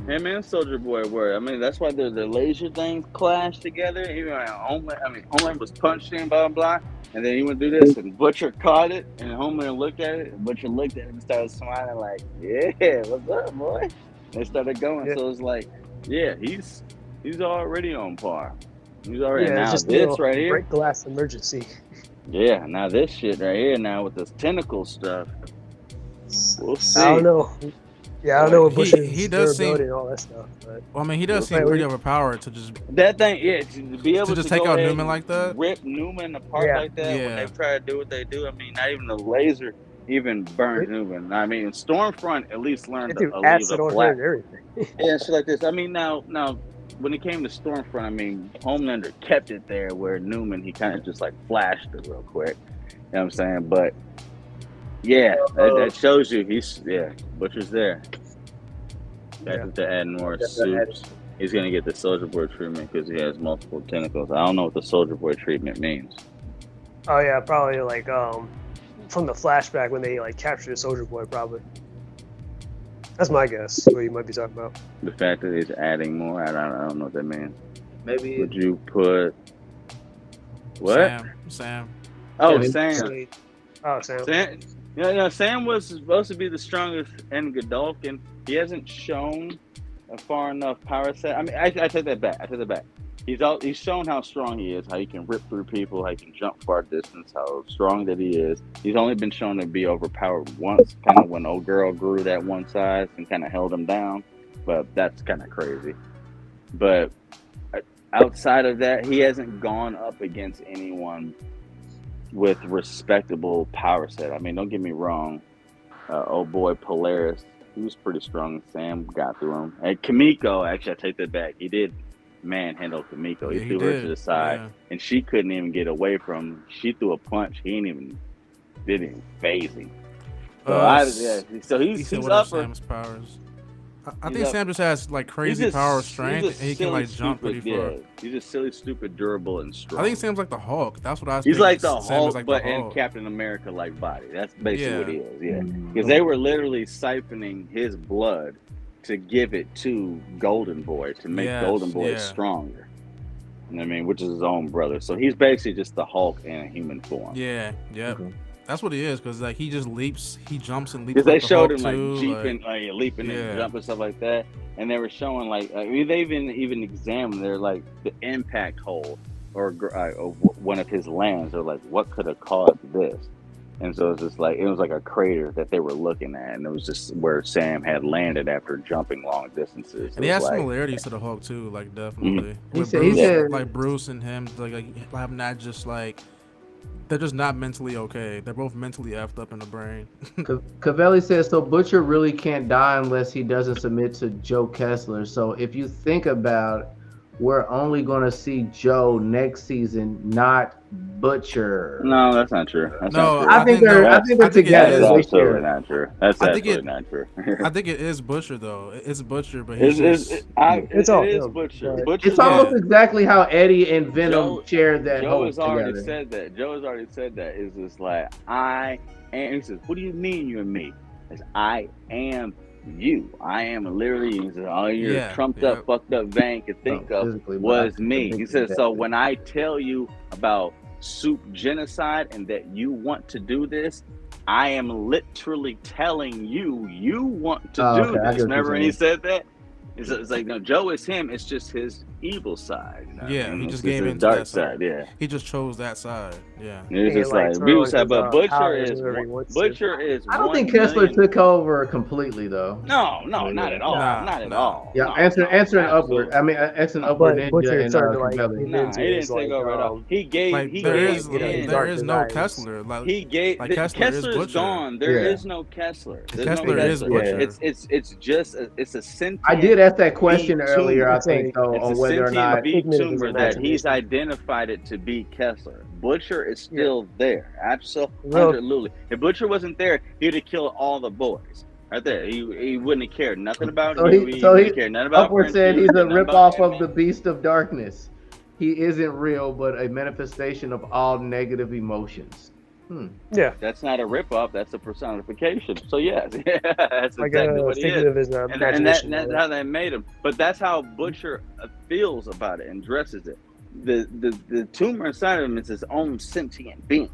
Him and Soldier Boy were. I mean, that's why the laser things clashed together. Even Homelander was punched in, blah blah, and then he went do this, and Butcher caught it, and Homelander looked at it, and Butcher looked at him and started smiling like, "Yeah, what's up, boy?" And they started going. Yeah. So it's like, yeah, he's already on par. He's already now just this right here. Break glass emergency. Yeah, now this shit right here now with this tentacle stuff. We'll see. I don't know. Yeah, I don't know what Butcher's he does seem and all that stuff. But well, I mean, he does seem pretty overpowered to just that thing. Yeah, to be able to just take out Newman like that, rip Newman apart like that. When they try to do what they do, I mean, not even the laser even burned Newman. I mean, Stormfront at least learned to leave acid a on flat. her and everything. Yeah, shit like this. I mean, now. When it came to Stormfront, I mean, Homelander kept it there where Newman, he kind of just flashed it real quick. You know what I'm saying? But, yeah, that shows you Butcher's there. To add more soups. He's going to get the Soldier Boy treatment because he has multiple tentacles. I don't know what the Soldier Boy treatment means. Oh, yeah, probably from the flashback when they captured the Soldier Boy, probably. That's my guess. What you might be talking about. The fact that he's adding more, I don't know what that means. Maybe would you put what? Sam. Oh, Sam. Oh, Sam. Sam was supposed to be the strongest in Godolphin. He hasn't shown a far enough power set. I mean, I take that back. He's shown how strong he is, how he can rip through people, how he can jump far distance, how strong that he is. He's only been shown to be overpowered once, kind of when old girl grew that one size and kind of held him down. But that's kind of crazy. But outside of that, he hasn't gone up against anyone with respectable power set. I mean, don't get me wrong. Old boy Polaris, he was pretty strong. Sam got through him. And Kimiko, actually, I take that back. He did manhandle Kimiko. He threw her to the side, and she couldn't even get away from him. She threw a punch. He didn't even phase him. So he's up for Sam's powers. I think Sam just has crazy power strength, and he can jump pretty far. He's just silly, stupid, durable, and strong. I think Sam's like the Hulk. That's what I was He's thinking. Like the Hulk, but in Captain America body. That's basically what he is. Yeah, because they were literally siphoning his blood to give it to Golden Boy to make Golden Boy stronger. You know what I mean? Which is his own brother. So he's basically just the Hulk in a human form. Yeah. Okay. That's what he is, because he just leaps, he jumps and leaps. Because they showed him jeeping, leaping and jumping stuff like that, and they were showing they even examined their the impact hole or one of his lands. They're what could have caused this? And so it's just it was a crater that they were looking at, and it was just where Sam had landed after jumping long distances. And he has similarities to the Hulk too, definitely. Mm-hmm. With Bruce, Bruce and him, have not just they're just not mentally okay. They're both mentally effed up in the brain. Cavelli says, so Butcher really can't die unless he doesn't submit to Joe Kessler. So if you think about, we're only going to see Joe next season, not Butcher. No, that's not true. That's no, not true. I think they're together. That's absolutely not true. That's absolutely not true. I think it is Butcher though. It's Butcher, but it is Butcher. It's almost exactly how Eddie and Venom shared that. Joe has already said that. Joe has already said that. It's just like I am. He says, "What do you mean you and me?" It's I am you. I am literally all your trumped up, fucked up vein could think of was me. He says, so when I tell you about soup genocide and that you want to do this, I am literally telling you want to do this. Remember when he said that? It's like, no, Joe is him. It's just his evil side. You know? Yeah, he just gave into dark that side. Yeah, he just chose that side. Yeah, it's just like people said, but Butcher is. I don't think Kessler took over completely though. No, not at all. Not at all. Yeah, answering upward. I mean, answering upward. Butcher and he didn't take over at all. He gave. There is no Kessler. He gave. Kessler's gone. There is no Kessler. Kessler is Butcher. It's just it's a sentient. I did ask that question earlier. I think though on whether or not tumor that he's identified it to be Kessler. Butcher is still there. Absolutely. If Butcher wasn't there, he'd have killed all the boys. Right there. He wouldn't have cared nothing about he cared nothing about Upward said he's a ripoff of the Beast of Darkness. He isn't real, but a manifestation of all negative emotions. Yeah, that's not a rip-off. That's a personification. So yes, that's exactly what he is. And that's how they made him. But that's how Butcher feels about it and dresses it. The tumor inside of him is his own sentient being,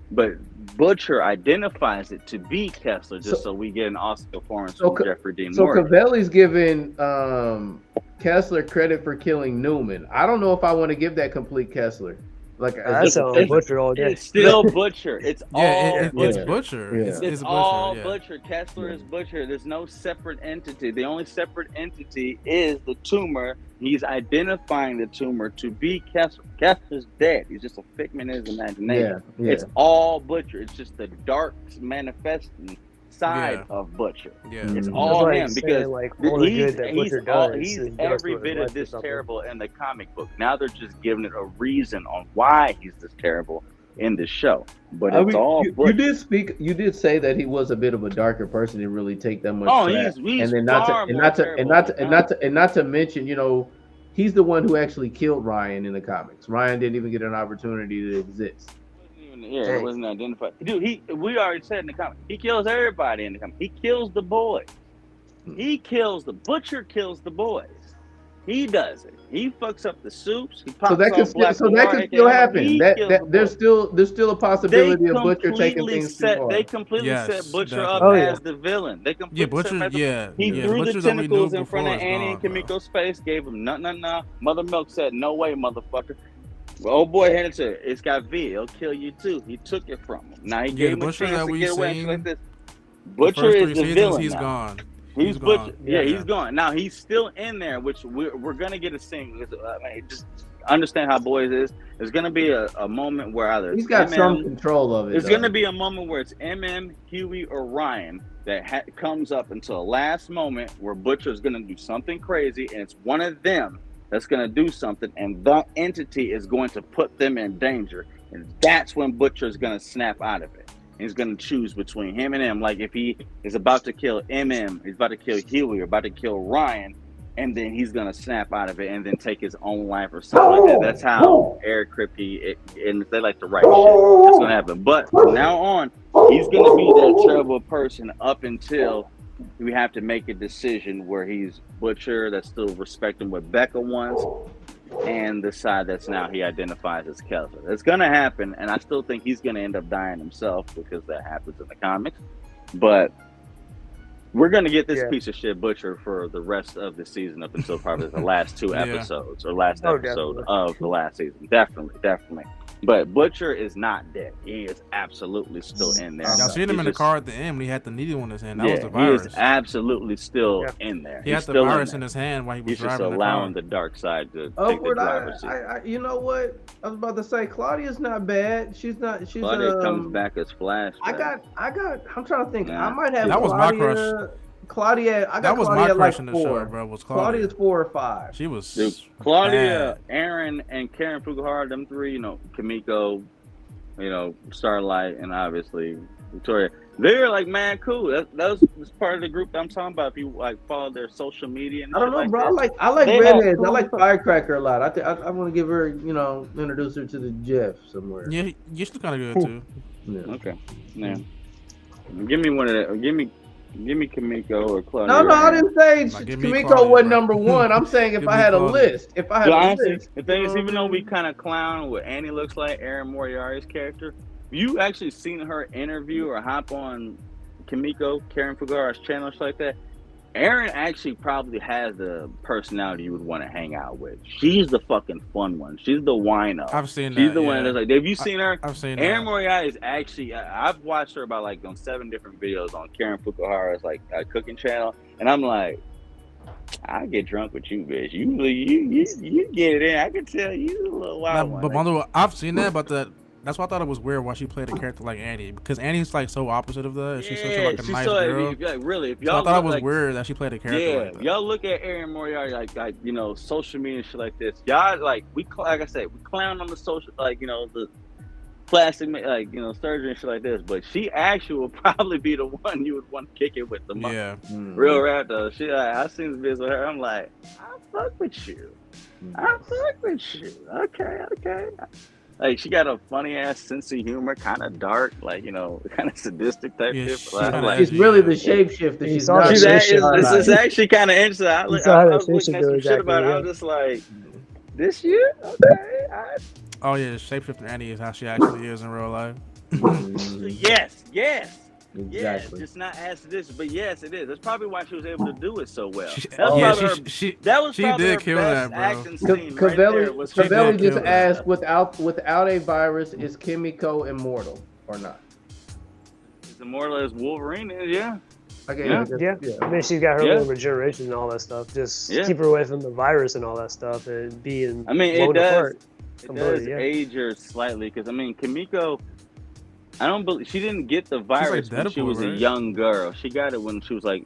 but Butcher identifies it to be Kessler, just so we get an Oscar performance from Jeffrey Dean Morgan. So Cavelli's giving Kessler credit for killing Newman. I don't know if I want to give that complete Kessler. Like that's Butcher all day. It's still Butcher. It's all Butcher. It's all Butcher. Kessler is Butcher. There's no separate entity. The only separate entity is the tumor. He's identifying the tumor to be Kessler. Kessler's dead. He's just a figment of his imagination. It's all Butcher. It's just the dark manifesting side of Butcher. It's all him because he's every bit of this terrible in the comic book. Now they're just giving it a reason on why he's this terrible in the show. But it's all Butcher. You did say that he was a bit of a darker person. Didn't really take that much. He's and not to mention, you know, he's the one who actually killed Ryan in the comics. Ryan didn't even get an opportunity to exist. It wasn't identified. Dude, we already said in the comic, he kills everybody in the comic. He kills the boys. Butcher kills the boys. He does it. He fucks up the soups. He pops that could still happen. There's still a possibility of Butcher taking things too far. They completely set Butcher up as the villain. They completely He threw the tentacles in front of Annie and Kimiko's face, gave him no. Mother Milk said, "No way, motherfucker." Well, old boy handed to her. It's got V. It'll kill you too. He took it from him. Now he gave him a chance to get away like this. Butcher is the villain. He's gone. He's Butcher. He's gone. Now he's still in there, which we're gonna get a scene. Just understand how boys is. There's gonna be a moment where either he's got some control of it. There's gonna be a moment where it's Huey, or Ryan that comes up until the last moment where Butcher's gonna do something crazy, and it's one of them that's going to do something, and the entity is going to put them in danger. And that's when Butcher's going to snap out of it. And he's going to choose between him and him. Like if he is about to kill he's about to kill Huey, or about to kill Ryan, and then he's going to snap out of it and then take his own life or something like that. That's how Eric Kripke, and they like to write shit. That's going to happen. But from now on, he's going to be that terrible person up until we have to make a decision where he's Butcher that's still respecting what Becca wants, and the side that's now he identifies as Kessler. It's gonna happen, and I still think he's gonna end up dying himself because that happens in the comics. But we're gonna get this piece of shit Butcher for the rest of the season up until probably the last two episodes or last episode of the last season. Definitely. But Butcher is not dead. He is absolutely still in there. Y'all seen him in the car at the end when he had the needle in his hand. That was the virus. He is absolutely still in there. He had the virus in his hand while he was driving. He's just allowing the dark side to take the driver's seat. You know what? I was about to say Claudia's not bad. She's Claudia comes back as Flash. I'm trying to think. I might have that was Claudia, my crush. Claudia, I got that was Claudia my crush like in the 4. show, bro. Was Claudia? Claudia's 4 or 5. She was Claudia, bad. Aaron, and Karen Fukuhara. Them 3, Kimiko, Starlight, and obviously Victoria. They're like man cool. That's part of the group that I'm talking about. If you like follow their social media and I don't know, like bro. that. I like redheads. Cool. I like Firecracker a lot. I want to give her, introduce her to the Jeff somewhere. Yeah, you're still kind of good too. Yeah. Okay. Yeah. Give me one of that. Give me Kimiko or Claudia. No, I didn't say Kimiko wasn't number 1. I'm saying if I had a list. If I had a list. The thing is, even though we kind of clown what Annie looks like, Erin Moriarty's character, you actually seen her interview or hop on Kimiko, Karen Fukuhara's channel or like that. Erin actually probably has the personality you would want to hang out with. She's the fucking fun one. She's the wino. I've seen that. She's the one that's like, have you seen her? I've seen Erin Moriarty is actually, I've watched her about on 7 different videos on Karen Fukuhara's cooking channel. And I'm like, I get drunk with you, bitch. You get it in. I can tell you a little wild one. But Mondo, I've seen that, but that's why I thought it was weird why she played a character like Annie, because Annie's so opposite of that. She's such a nice girl. If y'all I thought it was weird that she played a character like that. Y'all look at Erin Moriarty like social media and shit like this. Y'all like I said, we clown on the social the plastic surgery and shit like this, but she actually will probably be the one you would want to kick it with the most. Yeah. Real rap though. I seen this video with her. I'm like, I fuck with you. Okay. Like she got a funny ass sense of humor, kind of dark, kind of sadistic type shit. She's really the shapeshifter. She's not. This is actually kind of interesting. I was looking at some shit about it. I'm just like, this year, okay. Oh yeah, shapeshifter Annie is how she actually is in real life. Yes. Exactly. Yeah, just not as this, but yes, it is. That's probably why she was able to do it so well. She did kill that, bro. Cavelli just asked, without a virus, is Kimiko immortal or not? Is immortal as Wolverine is, yeah. Okay, yeah. I mean, she's got her little regeneration and all that stuff. Just keep her away from the virus and all that stuff and being blown apart. It does age her slightly because Kimiko. I don't believe she didn't get the virus when she was a young girl. She got it when she was I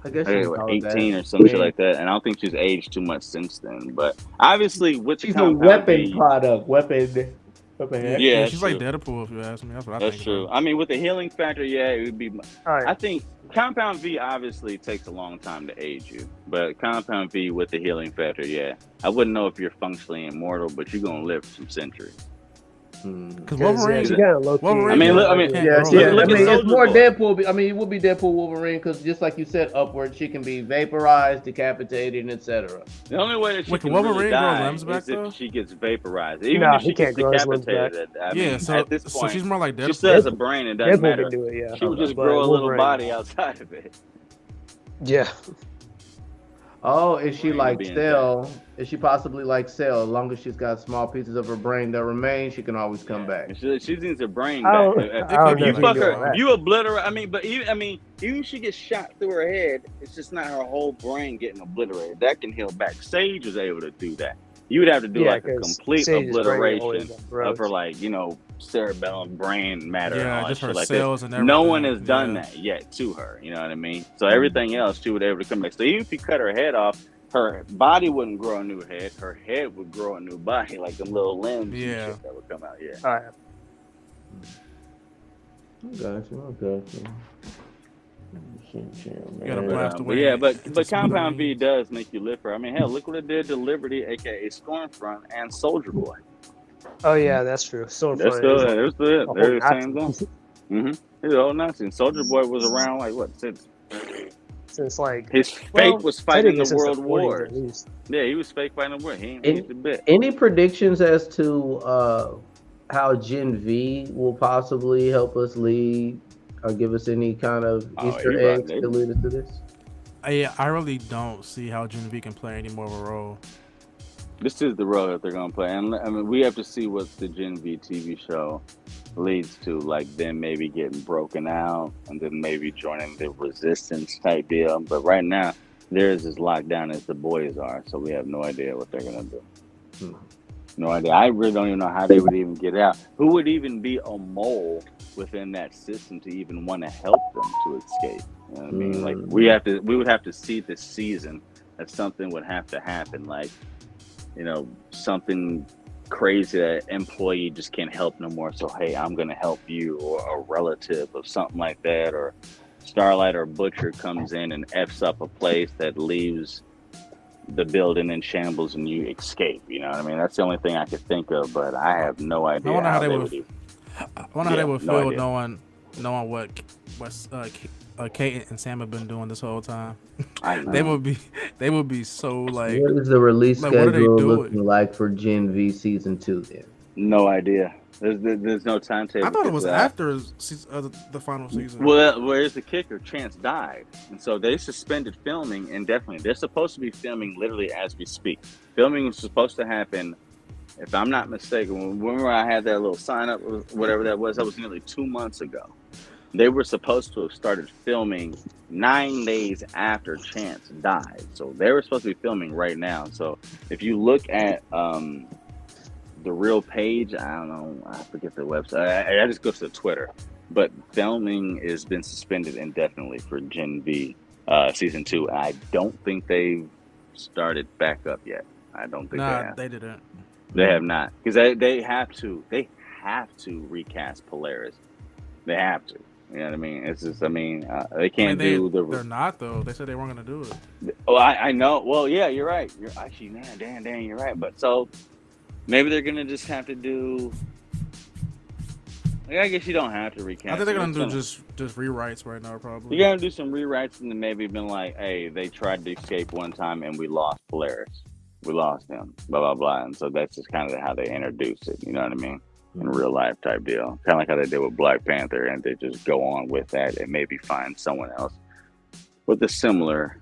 guess 18 or some shit like that. And I don't think she's aged too much since then. But obviously, with she's a weapon product. Yeah, she's like Deadpool if you ask me. That's what I think. That's true. I mean, with the healing factor, it would be. I think Compound V obviously takes a long time to age you, but Compound V with the healing factor, I wouldn't know if you're functionally immortal, but you're gonna live some centuries. Because Wolverine, it's more Deadpool. I mean, it would be Deadpool Wolverine because just like you said, upward, she can be vaporized, decapitated, etc. The only way that she can really die is if she gets vaporized. Even if she gets decapitated, at this point, she's more like Deadpool. She still has a brain. It doesn't matter. She would just grow a little body outside of it. Yeah. Oh, is she like Cell? Is she possibly like Cell? As long as she's got small pieces of her brain that remain, she can always come back. She needs her brain back. If you fuck her, you obliterate. But even if she gets shot through her head, it's just not her whole brain getting obliterated. That can heal back. Sage was able to do that. You would have to do a complete obliteration of her, cerebellum, brain matter, and all that shit like that. No one has done that yet to her. You know what I mean? So everything else, she would be able to come back. So even if you cut her head off, her body wouldn't grow a new head. Her head would grow a new body, like them little limbs and shit that would come out. Yeah. All right. Gotcha. But Compound V does make you live for. I mean, hell, look what it did to Liberty, aka Stormfront, and Soldier Boy. Oh yeah, that's true. Stormfront. They're the same thing. He's an old Nazi. Soldier Boy was around since his fake was fighting the world war. Yeah, he was fake fighting the war. He ain't aged a bit. Any predictions as to how Gen V will possibly help us lead? Or give us any kind of Easter eggs to lead us to this? I really don't see how Gen V can play any more of a role. This is the role that they're gonna play, and I mean, we have to see what the Gen V TV show leads to, like them maybe getting broken out, and then maybe joining the Resistance type deal. But right now, theirs is locked down as the boys are, so we have no idea what they're gonna do. No idea. I really don't even know how they would even get out. Who would even be a mole within that system to even want to help them to escape? You know what I mean? Like we would have to see this season that something would have to happen, like, you know, something crazy that employee just can't help no more. So hey, I'm gonna help you, or a relative of something like that, or Starlight or Butcher comes in and F's up a place that leaves the building in shambles and you escape. You know what I mean? That's the only thing I could think of, but I have no idea. I wonder how they would feel knowing what Kate and Sam have been doing this whole time. They would be so like. What is the release schedule looking like for Gen V season 2 then? No idea. There's no timetable. I thought it was after the final season. Well, where's the kicker? Chance died, and so they suspended filming indefinitely. They're supposed to be filming literally as we speak. Filming is supposed to happen, if I'm not mistaken. Remember, I had that little sign up, whatever that was nearly 2 months ago. They were supposed to have started filming 9 days after Chance died, so they were supposed to be filming right now. So if you look at the real page, I don't know, I forget the website. I just go to the Twitter, but filming has been suspended indefinitely for Gen V season 2. I don't think they've started back up yet. I don't think they have. They didn't. They have not, because they have to recast Polaris. They have to. You know what I mean? It's just, they can't do the. They're not though. They said they weren't going to do it. Oh, I know. Well, yeah, you're right. You're actually, man, Dan, you're right. But so. Maybe they're gonna just have to do. I guess you don't have to recast. I think they're gonna do just rewrites right now, probably. You gotta do some rewrites, and then maybe been like, "Hey, they tried to escape one time, and we lost Polaris. We lost him. Blah blah blah." And so that's just kind of how they introduce it. You know what I mean? In real life type deal, kind of like how they did with Black Panther, and they just go on with that, and maybe find someone else with a similar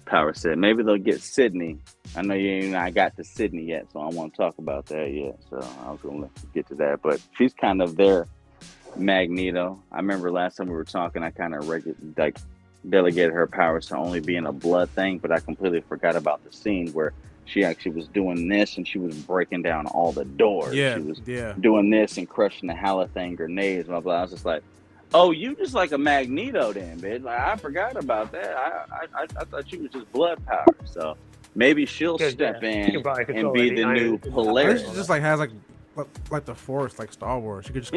power set. Maybe they'll get Sydney. I know you ain't I got to Sydney yet, so I don't want to talk about that yet. So I was going to get to that, but she's kind of their Magneto. I remember last time we were talking, I kind of delegated her powers to only being a blood thing, but I completely forgot about the scene where she actually was doing this and she was breaking down all the doors. Yeah, she was doing this and crushing the halothane grenades. Blah, blah. I was just like, oh, you just like a Magneto then, bitch. Like, I forgot about that. I thought you was just blood power. So maybe she'll step in and be the new Polaris. She just like has like the Force, like Star Wars. She could just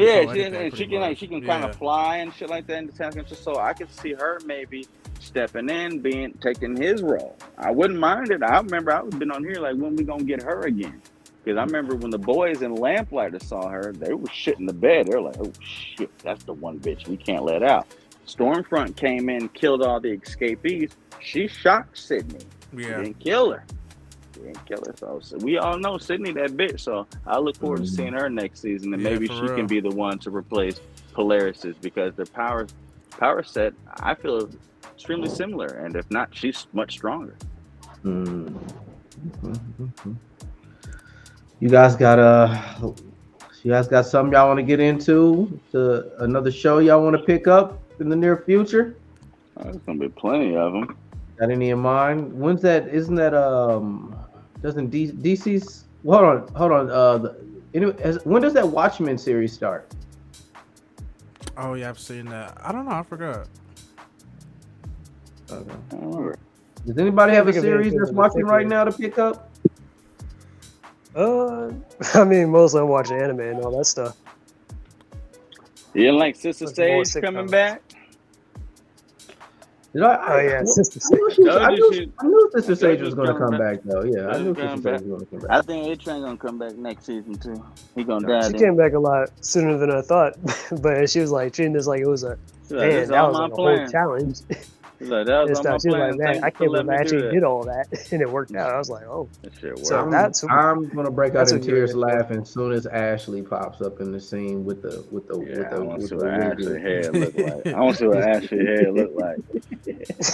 she can kind of fly and shit like that. And so I could see her maybe stepping in, taking his role. I wouldn't mind it. I remember I was been on here like, when we gonna get her again? Because I remember when the boys in Lamplighter saw her, they were shitting the bed. They're like, oh shit, that's the one bitch we can't let out. Stormfront came in, killed all the escapees. She shocked Sydney. Yeah. She didn't kill her. So we all know Sydney that bitch. So I look forward to seeing her next season, and maybe she can be the one to replace Polaris's, because their power set, I feel, is extremely similar. And if not, she's much stronger. You guys got something y'all want to get into? Another show y'all want to pick up in the near future? There's gonna be plenty of them. Got any in mind? When's that? Isn't that doesn't DC's? Hold on. When does that Watchmen series start? Oh yeah, I've seen that. I don't know. I forgot. Okay. I don't remember. Does anybody have a series that's watching right now to pick up? Mostly I'm watching anime and all that stuff. You didn't like Sister Sage coming back? Sister Sage. I knew Sister Sage was going to come back, though. Yeah, I knew Sister Sage was going to come back. I think A-Train going to come back next season, too. He going to die. She came back a lot sooner than I thought, but she was like treating this like it was a that was like a whole challenge. Like, that was she was like, man, I can't believe I actually did all that, and it worked out. I was like, oh, that shit worked. So I'm gonna break out in tears laughing as soon as Ashley pops up in the scene with the I want to see what Ashley hair look like. I want to see what Ashley hair look like.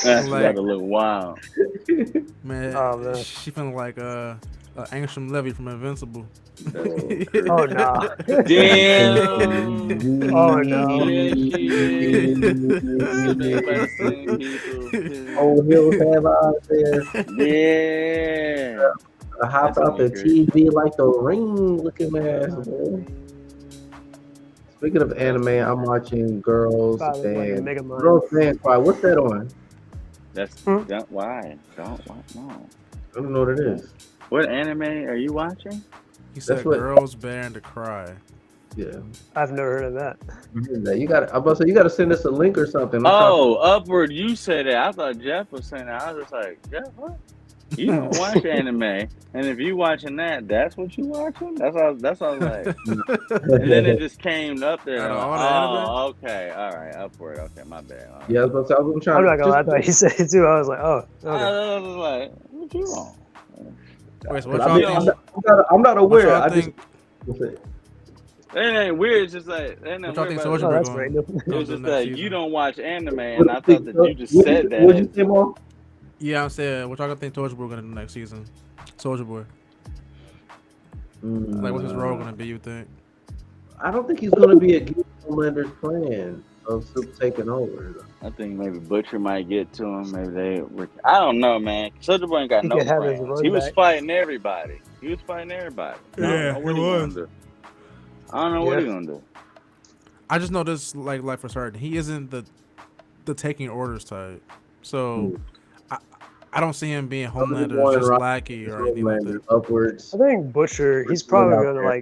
Ashley got to look wild. Man, she feeling like Angstrom Levy from Invincible. Oh no! Damn. Oh no! Oh, Hills have out there. Yeah. Hop out the TV like the Ring looking ass, boy. Speaking of anime, I'm watching Girls Band Cry. What's that on? That's don't why. No. I don't know what it is. What anime are you watching? He said Girls Band to Cry. Yeah. I've never heard of that. You got I'm about to say you gotta send us a link or something. Upward, you said that. I thought Jeff was saying that. I was just like, Jeff, what? You don't watch anime, and if you watching that, that's what you watching. That's all I was like. And then it just came up there. Okay, all right, Upward. Okay, my bad. Right. Yeah, I was trying. I'm not gonna lie. I thought he said it too. I was like, oh. Okay. I was like, what you want? Wait, so what y'all think? I'm not aware. I just. It ain't weird. It's just like what y'all think Soulja that's random. It's just that you don't watch anime, and I thought that you just said that. What'd you say, Mom? Yeah, I'm saying, what y'all think Soulja Boy gonna do next season? Soulja Boy. Like, what's his role gonna be? You think? I don't think he's gonna be a Homelander's plan of taking over. I think maybe Butcher might get to him. Maybe I don't know, man. Soulja Boy ain't got no plans. He was fighting everybody. Yeah, he was. I don't know what he's gonna do. I just know this, like for certain, he isn't the taking orders type. So. I don't see him being Homelander just lackey or anything like that. Upwards. I think Butcher, he's probably gonna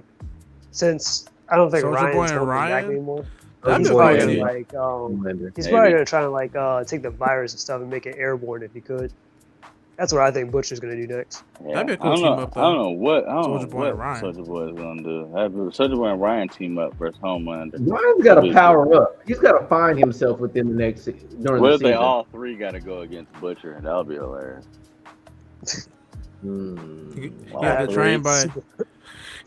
since I don't think Ryan's holding back anymore. He's probably gonna he's probably gonna try to take the virus and stuff and make it airborne if he could. That's what I think Butcher's gonna do next. Yeah. That'd be a cool team up. I don't know what Soulja Boy is gonna do. Soulja Boy and Ryan team up versus Homelander. Ryan's got to power up. He's got to find himself within the next during the season. They all three got to go against Butcher, and that'll be hilarious. He got trained by.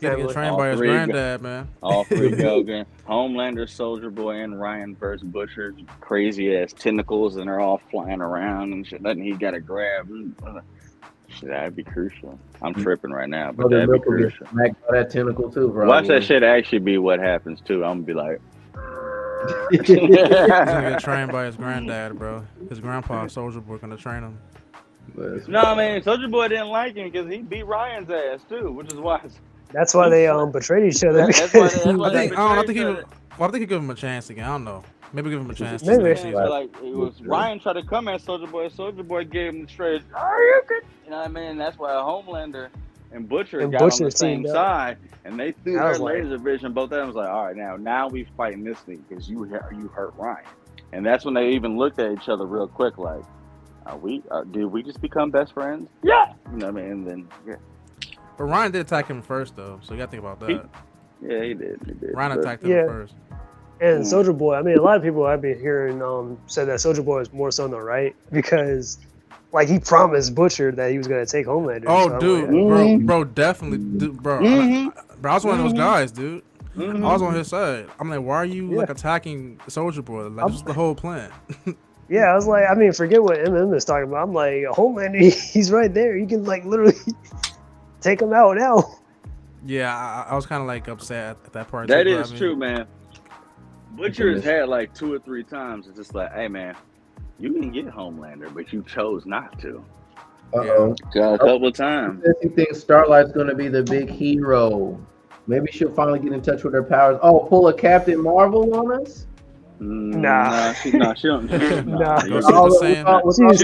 Get trained by his granddad, man. All three go again. Homelander, Soulja Boy, and Ryan versus Butcher. Crazy ass tentacles, and they're all flying around and shit. Nothing he got to grab. Shit, that'd be crucial. I'm tripping right now, but that'd be crucial. Smacked by that tentacle too, bro. Watch that shit actually be what happens too. I'm gonna be like. He's gonna get trained by his granddad, bro. His grandpa, Soulja Boy, gonna train him. No, man, Soulja Boy didn't like him because he beat Ryan's ass too, which is why. That's why they betrayed each other. I think he give him a chance again. I don't know. Maybe give him a chance. Maybe like it was Ryan tried to come at Soulja Boy. Soulja Boy gave him the straight. You know what I mean? That's why Homelander and Butcher got on the same side, and they threw their laser vision. Both of them was like, all right, now we fighting this thing because you hurt Ryan, and that's when they even looked at each other real quick, like, did we just become best friends? Yeah, you know what I mean? And then But Ryan did attack him first, though, so you gotta think about that. He did. Ryan attacked him first. And Soulja Boy, I mean, a lot of people I've been hearing said that Soulja Boy is more so on the right because, he promised Butcher that he was gonna take Homelander. Oh, so dude, bro, definitely, bro. I was one of those guys, dude. I was on his side. I'm like, why are you attacking Soulja Boy? Like, just the whole plan. Yeah, I was like, I mean, forget what MM is talking about. I'm like, Homelander, he's right there. You can literally take him out now. Yeah, I was kind of upset at that part. That is true, man. Butcher has had 2 or 3 times. It's just like, hey, man, you can get Homelander, but you chose not to. Uh-oh. A couple of times. I think Starlight's going to be the big hero. Maybe she'll finally get in touch with her powers. Oh, pull a Captain Marvel on us? Nah. She don't. Nah. She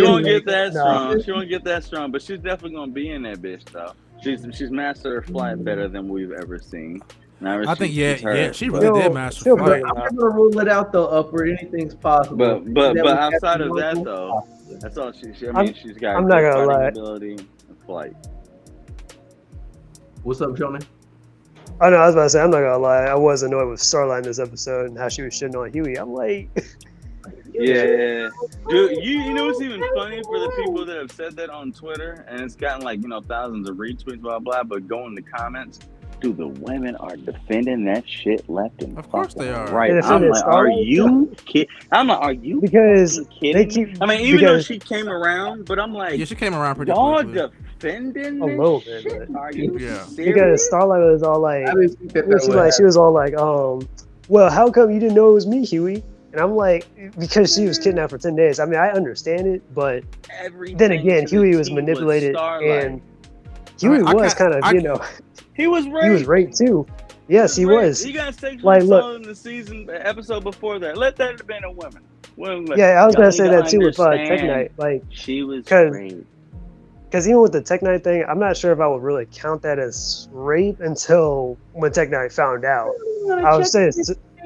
won't get that strong. She won't get that strong, but she's definitely going to be in that bitch, though. She's mastered her flight better than we've ever seen. I think she really did master her flight. I'm not gonna rule it out though. Upward, anything's possible. But outside of that though, that's all she's got. I'm not gonna lie. Ability and flight. What's up, Jonah? I know. I was about to say I'm not gonna lie. I was annoyed with Starlight in this episode and how she was shitting on Huey. I'm like. Yeah, dude. You know what's even funny for the people that have said that on Twitter, and it's gotten thousands of retweets, blah blah. But go in the comments, Dude, the women are defending that shit left and of course they are. right. I'm like, are you kidding? I'm like, are you because kidding? They keep, I mean, even though she came around, but I'm like, yeah, she came around pretty y'all quickly. Defending a little bit. Shit? Are you serious? Because Starlight was all like, she was all like, well, how come you didn't know it was me, Huey? And I'm like, because she was kidnapped for 10 days. I mean, I understand it, but then again, Huey was manipulated, and Huey was kind of, you know, he was raped. He was raped too. Yes, he was. He got sexually assaulted in the season episode before that. Let that have been a woman. Yeah, I was gonna say that too with Tech Knight. Like, she was raped. Because even with the Tech Knight thing, I'm not sure if I would really count that as rape until when Tech Knight found out. I would say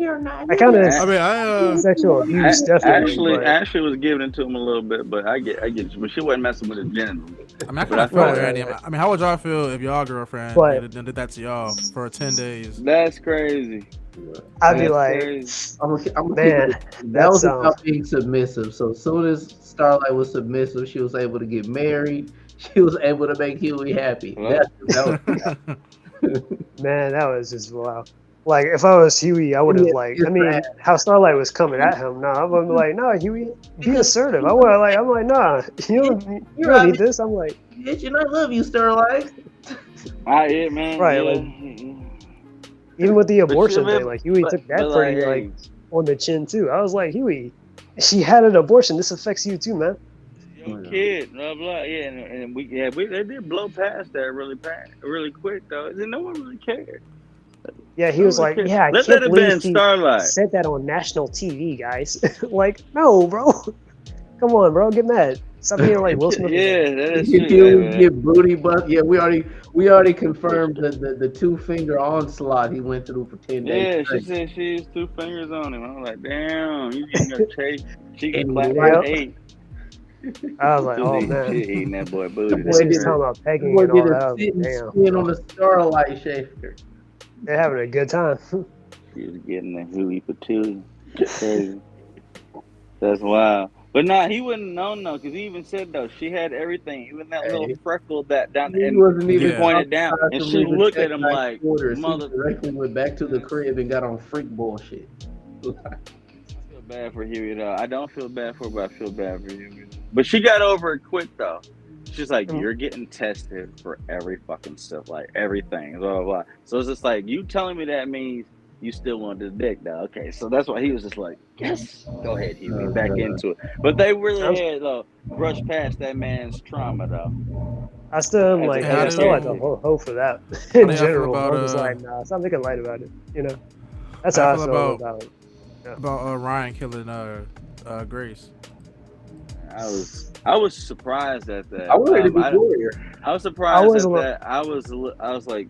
I kind of sexual abuse definitely. Ashley was giving it to him a little bit, but I get you. But she wasn't messing with his genitals. I mean, I kind of feel Randy. I mean, how would y'all feel if y'all girlfriend did that to y'all for 10 days? That's crazy. I'd be like, man, that was about being submissive. So as soon as Starlight was submissive, she was able to get married. She was able to make Huey happy. Man, that was just wow. Like, if I was Huey, I would have how Starlight was coming at him. I would be like, no, Huey, be assertive. I'm like, nah, you don't need this. I'm like, bitch, I love you, Starlight. Man. Right, yeah. like, even with the abortion thing, like Huey took that pretty on the chin too. I was like, Huey, she had an abortion. This affects you too, man. Your kid, blah blah, yeah, and they did blow past that really quick though. And no one really cared. Yeah, he was like, yeah, I can't believe he said that on national TV, guys. Like, no, bro. Come on, bro, get mad. Stop being like Will Smith. Yeah, that is true. Get booty butt. Yeah, we already confirmed the 2-finger onslaught he went through for 10 days. Yeah, she said she used 2 fingers on him. I was like, damn, you getting a taste. She can clap 8. I was like, oh man, she eating that boy booty. Boy, just talking about pegging and all that. Damn, on the Starlight shaker. They're having a good time. She was getting the Huey patootie. That's crazy. That's wild. But nah, he wouldn't know no, because he even said though she had everything, even that little freckle that down there. He wasn't even pointed down, and she looked at him like, mother. He directly went back to the crib and got on freak bullshit. I feel bad for Huey though. I don't feel bad for her, but I feel bad for Huey. But she got over it quick though. She's like, you're getting tested for every fucking stuff, like everything, blah, blah, blah. So it's just like, you telling me that means you still want this dick though. Okay, so that's why he was just like, yes, go ahead, Huey, back into it. But they really had though brushed past that man's trauma though. I still am like, I still like the whole hope for that in general. I was like, nah, stop making light about it. You know, that's how I feel about it. Yeah. About Ryan killing Grace. I was surprised at that. I wanted to be warrior. I was surprised at that. I was like,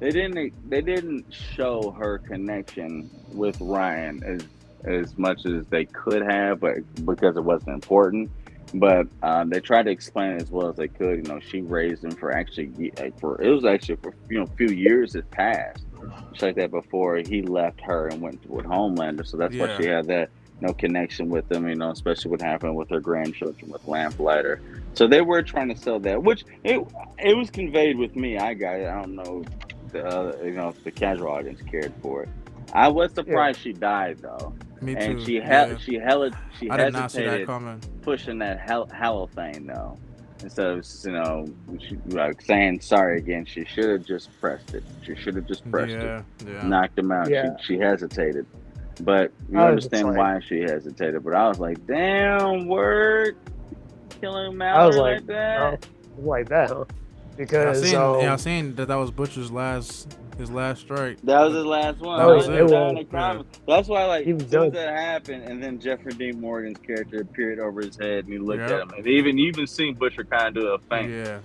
they didn't show her connection with Ryan as much as they could have, but because it wasn't important. But they tried to explain it as well as they could. You know, she raised him for a few years had passed, just like that before he left her and went with Homelander. So that's why she had that. No connection with them, you know, especially what happened with her grandchildren with Lamplighter. So they were trying to sell that, which it was conveyed with me. I got it. I don't know, if the casual audience cared for it. I was surprised she died though. Me too. And she hesitated pushing that halothane though, instead of saying sorry again. She should have just pressed it. Knocked him out. Yeah. She hesitated. But you understand why she hesitated. But I was like, damn, word, killing Mallory like that. Like that, huh? Because I seen that was Butcher's his last strike. That was his last one. That's why, as soon as that happened, and then Jeffrey Dean Morgan's character appeared over his head, and he looked at him, and you even seen Butcher kind of do a feint. Yeah.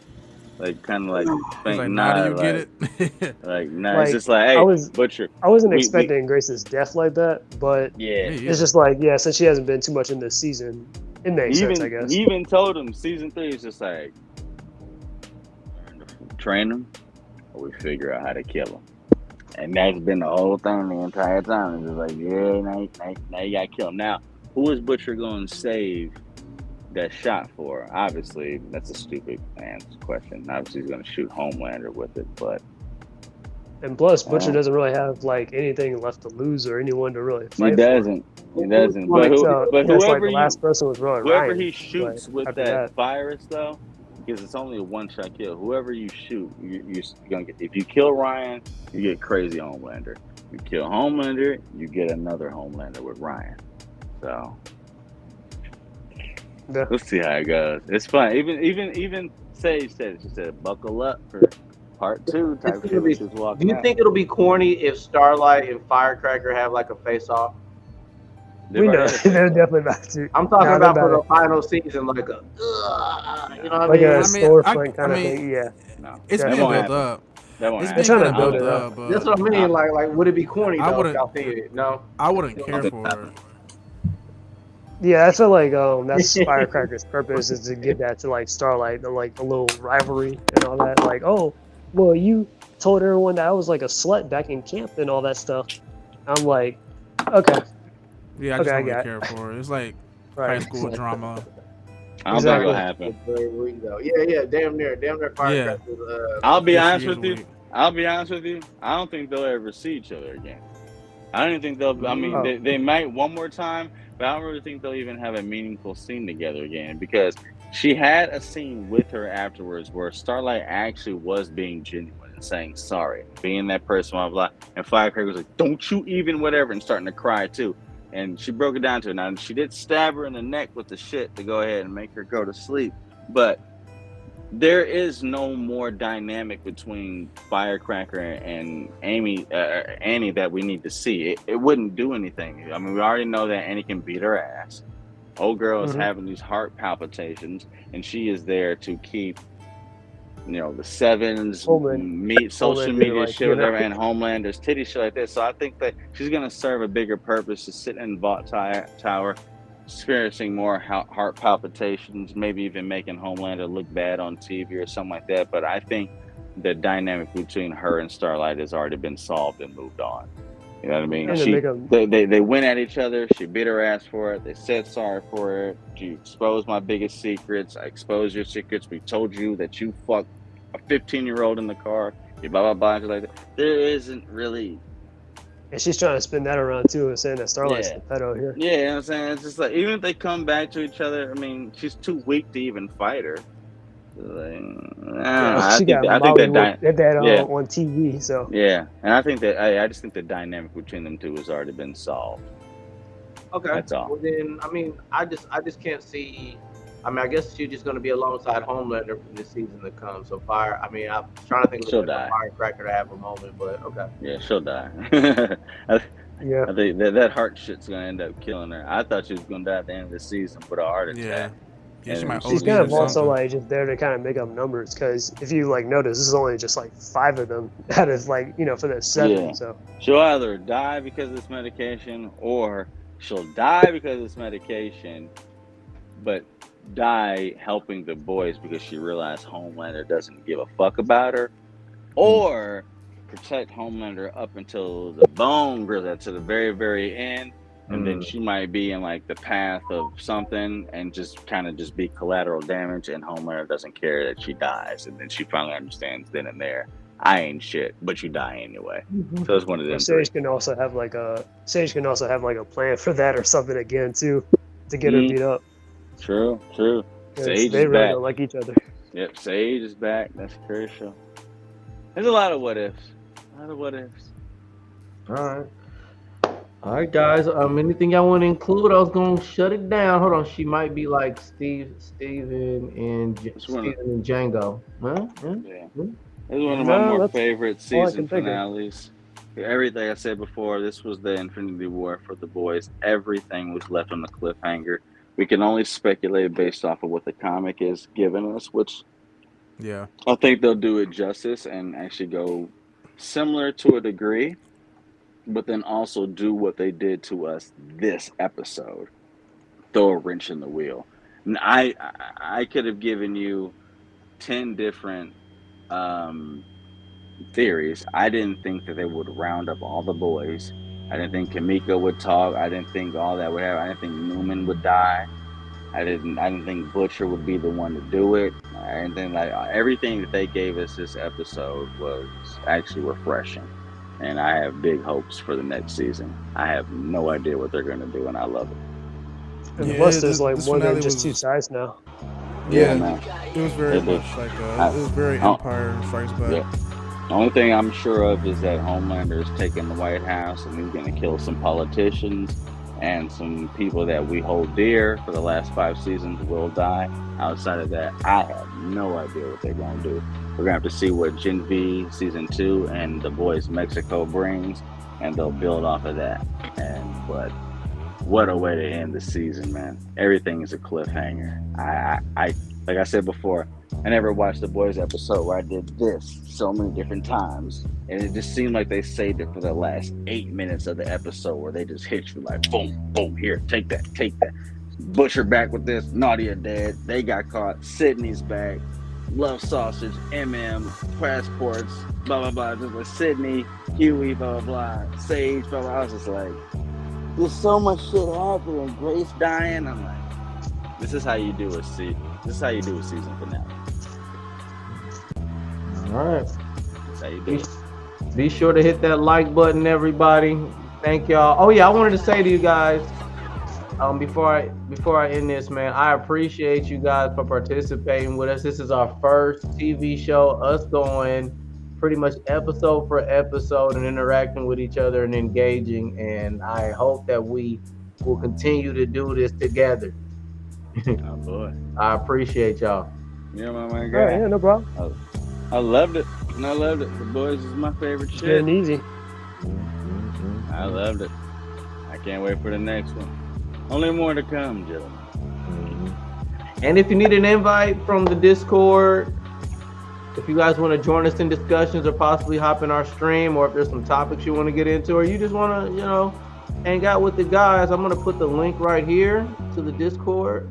Like kind of like faint. Like, nah, do you get it? Like, nah, it's just like, hey, Butcher. I wasn't expecting Grace's death like that, but it's just like, since she hasn't been too much in this season, it makes sense, I guess. He even told him season 3 is just like, train him, or we figure out how to kill him. And that's been the whole thing the entire time. It's just like, now you gotta kill him. Now, who is Butcher going to save that shot for? Obviously, that's a stupid man's question. Obviously, he's going to shoot Homelander with it, but And plus, Butcher doesn't really have like anything left to lose or anyone to really fight. He doesn't. For. He doesn't. But whoever like the last person was really whoever Ryan, he shoots with that virus though, because it's only a one-shot kill. Whoever you shoot, you're gonna get. If you kill Ryan, you get crazy Homelander. You kill Homelander, you get another Homelander with Ryan. So we'll see how it goes. It's fun. Even Sage said it. She said, "Buckle up for part 2." Type shit. Do you think it'll be corny if Starlight and Firecracker have like a face-off? We know they're definitely about to. I'm talking about for the final season, like a, you know what I mean? A storefront kind of thing. Yeah, it's being built up. It's trying to build it up. That's what I mean. Like, would it be corny? I wouldn't. No, I wouldn't care for it. Yeah, I feel like that's Firecracker's purpose is to get that to like Starlight, like a little rivalry and all that. Like, oh, well, you told everyone that I was like a slut back in camp and all that stuff. I'm like, okay. Yeah, I just don't really care for it. It's like high school drama. I don't think it'll happen. Yeah, damn near Firecracker. Yeah. I'll be honest with you. I don't think they'll ever see each other again. I don't even think they'll. I mean, they might one more time, but I don't really think they'll even have a meaningful scene together again, because she had a scene with her afterwards where Starlight actually was being genuine and saying sorry, being that person, blah blah. And Firecracker was like, "Don't you even whatever," and starting to cry too. And she broke it down to her. Now, she did stab her in the neck with the shit to go ahead and make her go to sleep. But there is no more dynamic between Firecracker and Annie that we need to see. It wouldn't do anything. I mean, we already know that Annie can beat her ass. Old girl is having these heart palpitations, and she is there to keep, the Sevens, social media shit, whatever, and Homelander's titty shit like that. So I think that she's going to serve a bigger purpose to sit in Vought Tower, experiencing more heart palpitations, maybe even making Homelander look bad on TV or something like that. But I think the dynamic between her and Starlight has already been solved and moved on. You know what I mean? They went at each other. She beat her ass for it. They said sorry for it. You exposed my biggest secrets. I exposed your secrets. We told you that you fucked a 15-year-old in the car. You blah, blah, blah. Like that. There isn't really... And she's trying to spin that around, too, and saying that Starlight's the pedo here. Yeah, you know what I'm saying? It's just like, even if they come back to each other, I mean, she's too weak to even fight her. I think that on TV, so yeah, and I think that I just think the dynamic between them two has already been solved. Okay, that's all. Well, then, I mean, I just can't see. I mean, I guess she's just going to be alongside Homelander for this season to come. So I'm trying to think of a Firecracker to have a moment, but okay. Yeah, she'll die. Yeah, I think that heart shit's going to end up killing her. I thought she was going to die at the end of the season with a heart attack. Yeah, she's kind of also like just there to kind of make up numbers, because if you like notice, this is only just like 5 of them out of like for the 7. Yeah. So she'll either die because of this medication, or she'll die because of this medication, but die helping the boys because she realized Homelander doesn't give a fuck about her, or protect Homelander up until the bone grizzle to the very, very end. And then she might be in like the path of something and just kind of just be collateral damage, and Homelander doesn't care that she dies. And then she finally understands then and there, I ain't shit, but you die anyway. So it's one of them. Sage can also have like a plan for that or something again too, to get her beat up. True. Sage they is really back. Don't like each other. Yep, Sage is back. That's crucial. There's a lot of what ifs. All right, guys. Anything y'all want to include? I was gonna shut it down. Hold on. She might be like Steven and Django. Huh? Yeah. It's one of my more favorite season finales. Everything I said before, this was the Infinity War for the boys. Everything was left on the cliffhanger. We can only speculate based off of what the comic is giving us, which I think they'll do it justice and actually go similar to a degree, but then also do what they did to us this episode. Throw a wrench in the wheel. And I could have given you 10 different theories. I didn't think that they would round up all the boys. I didn't think Kimiko would talk. I didn't think all that would happen. I didn't think Newman would die. I didn't think Butcher would be the one to do it. And then like everything that they gave us this episode was actually refreshing. And I have big hopes for the next season. I have no idea what they're gonna do, and I love it. And plus, there's like more than just two sides now. Yeah, it was very much like it was very Empire Strikes Back. Yeah. The only thing I'm sure of is that Homelander is taking the White House, and he's gonna kill some politicians. And some people that we hold dear for the last 5 seasons will die. Outside of that, I have no idea what they're going to do. We're going to have to see what Gen V Season 2 and The Boys Mexico brings, and they'll build off of that. But what a way to end the season, man. Everything is a cliffhanger. I like I said before, I never watched The Boys episode where I did this so many different times. And it just seemed like they saved it for the last 8 minutes of the episode where they just hit you like, boom, boom, here, take that. Butcher back with this, Nadia dead, they got caught, Sydney's back, Love Sausage, passports, blah, blah, blah, just like Sydney, Huey, blah, blah, blah, Sage, blah, blah. I was just like, there's so much shit happening, Grace dying. I'm like, this is how you do a season finale. All right. That's how you do it. Be sure to hit that like button, everybody. Thank y'all. Oh yeah, I wanted to say to you guys, before I end this, man, I appreciate you guys for participating with us. This is our first TV show, us going pretty much episode for episode and interacting with each other and engaging. And I hope that we will continue to do this together. Oh boy, I appreciate y'all. Yeah, my guy. Yeah, no problem. I loved it. The Boys is my favorite shit. Getting easy. I loved it. I can't wait for the next one. Only more to come, gentlemen. And if you need an invite from the Discord, if you guys want to join us in discussions or possibly hop in our stream, or if there's some topics you want to get into, or you just want to, hang out with the guys, I'm going to put the link right here to the Discord.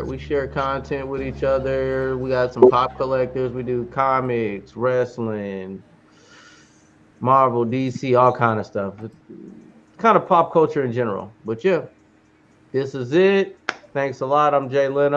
We share content with each other. We got some pop collectors. We do comics, wrestling, Marvel, DC, all kind of stuff. It's kind of pop culture in general. But yeah, this is it. Thanks a lot. I'm Jay Leno.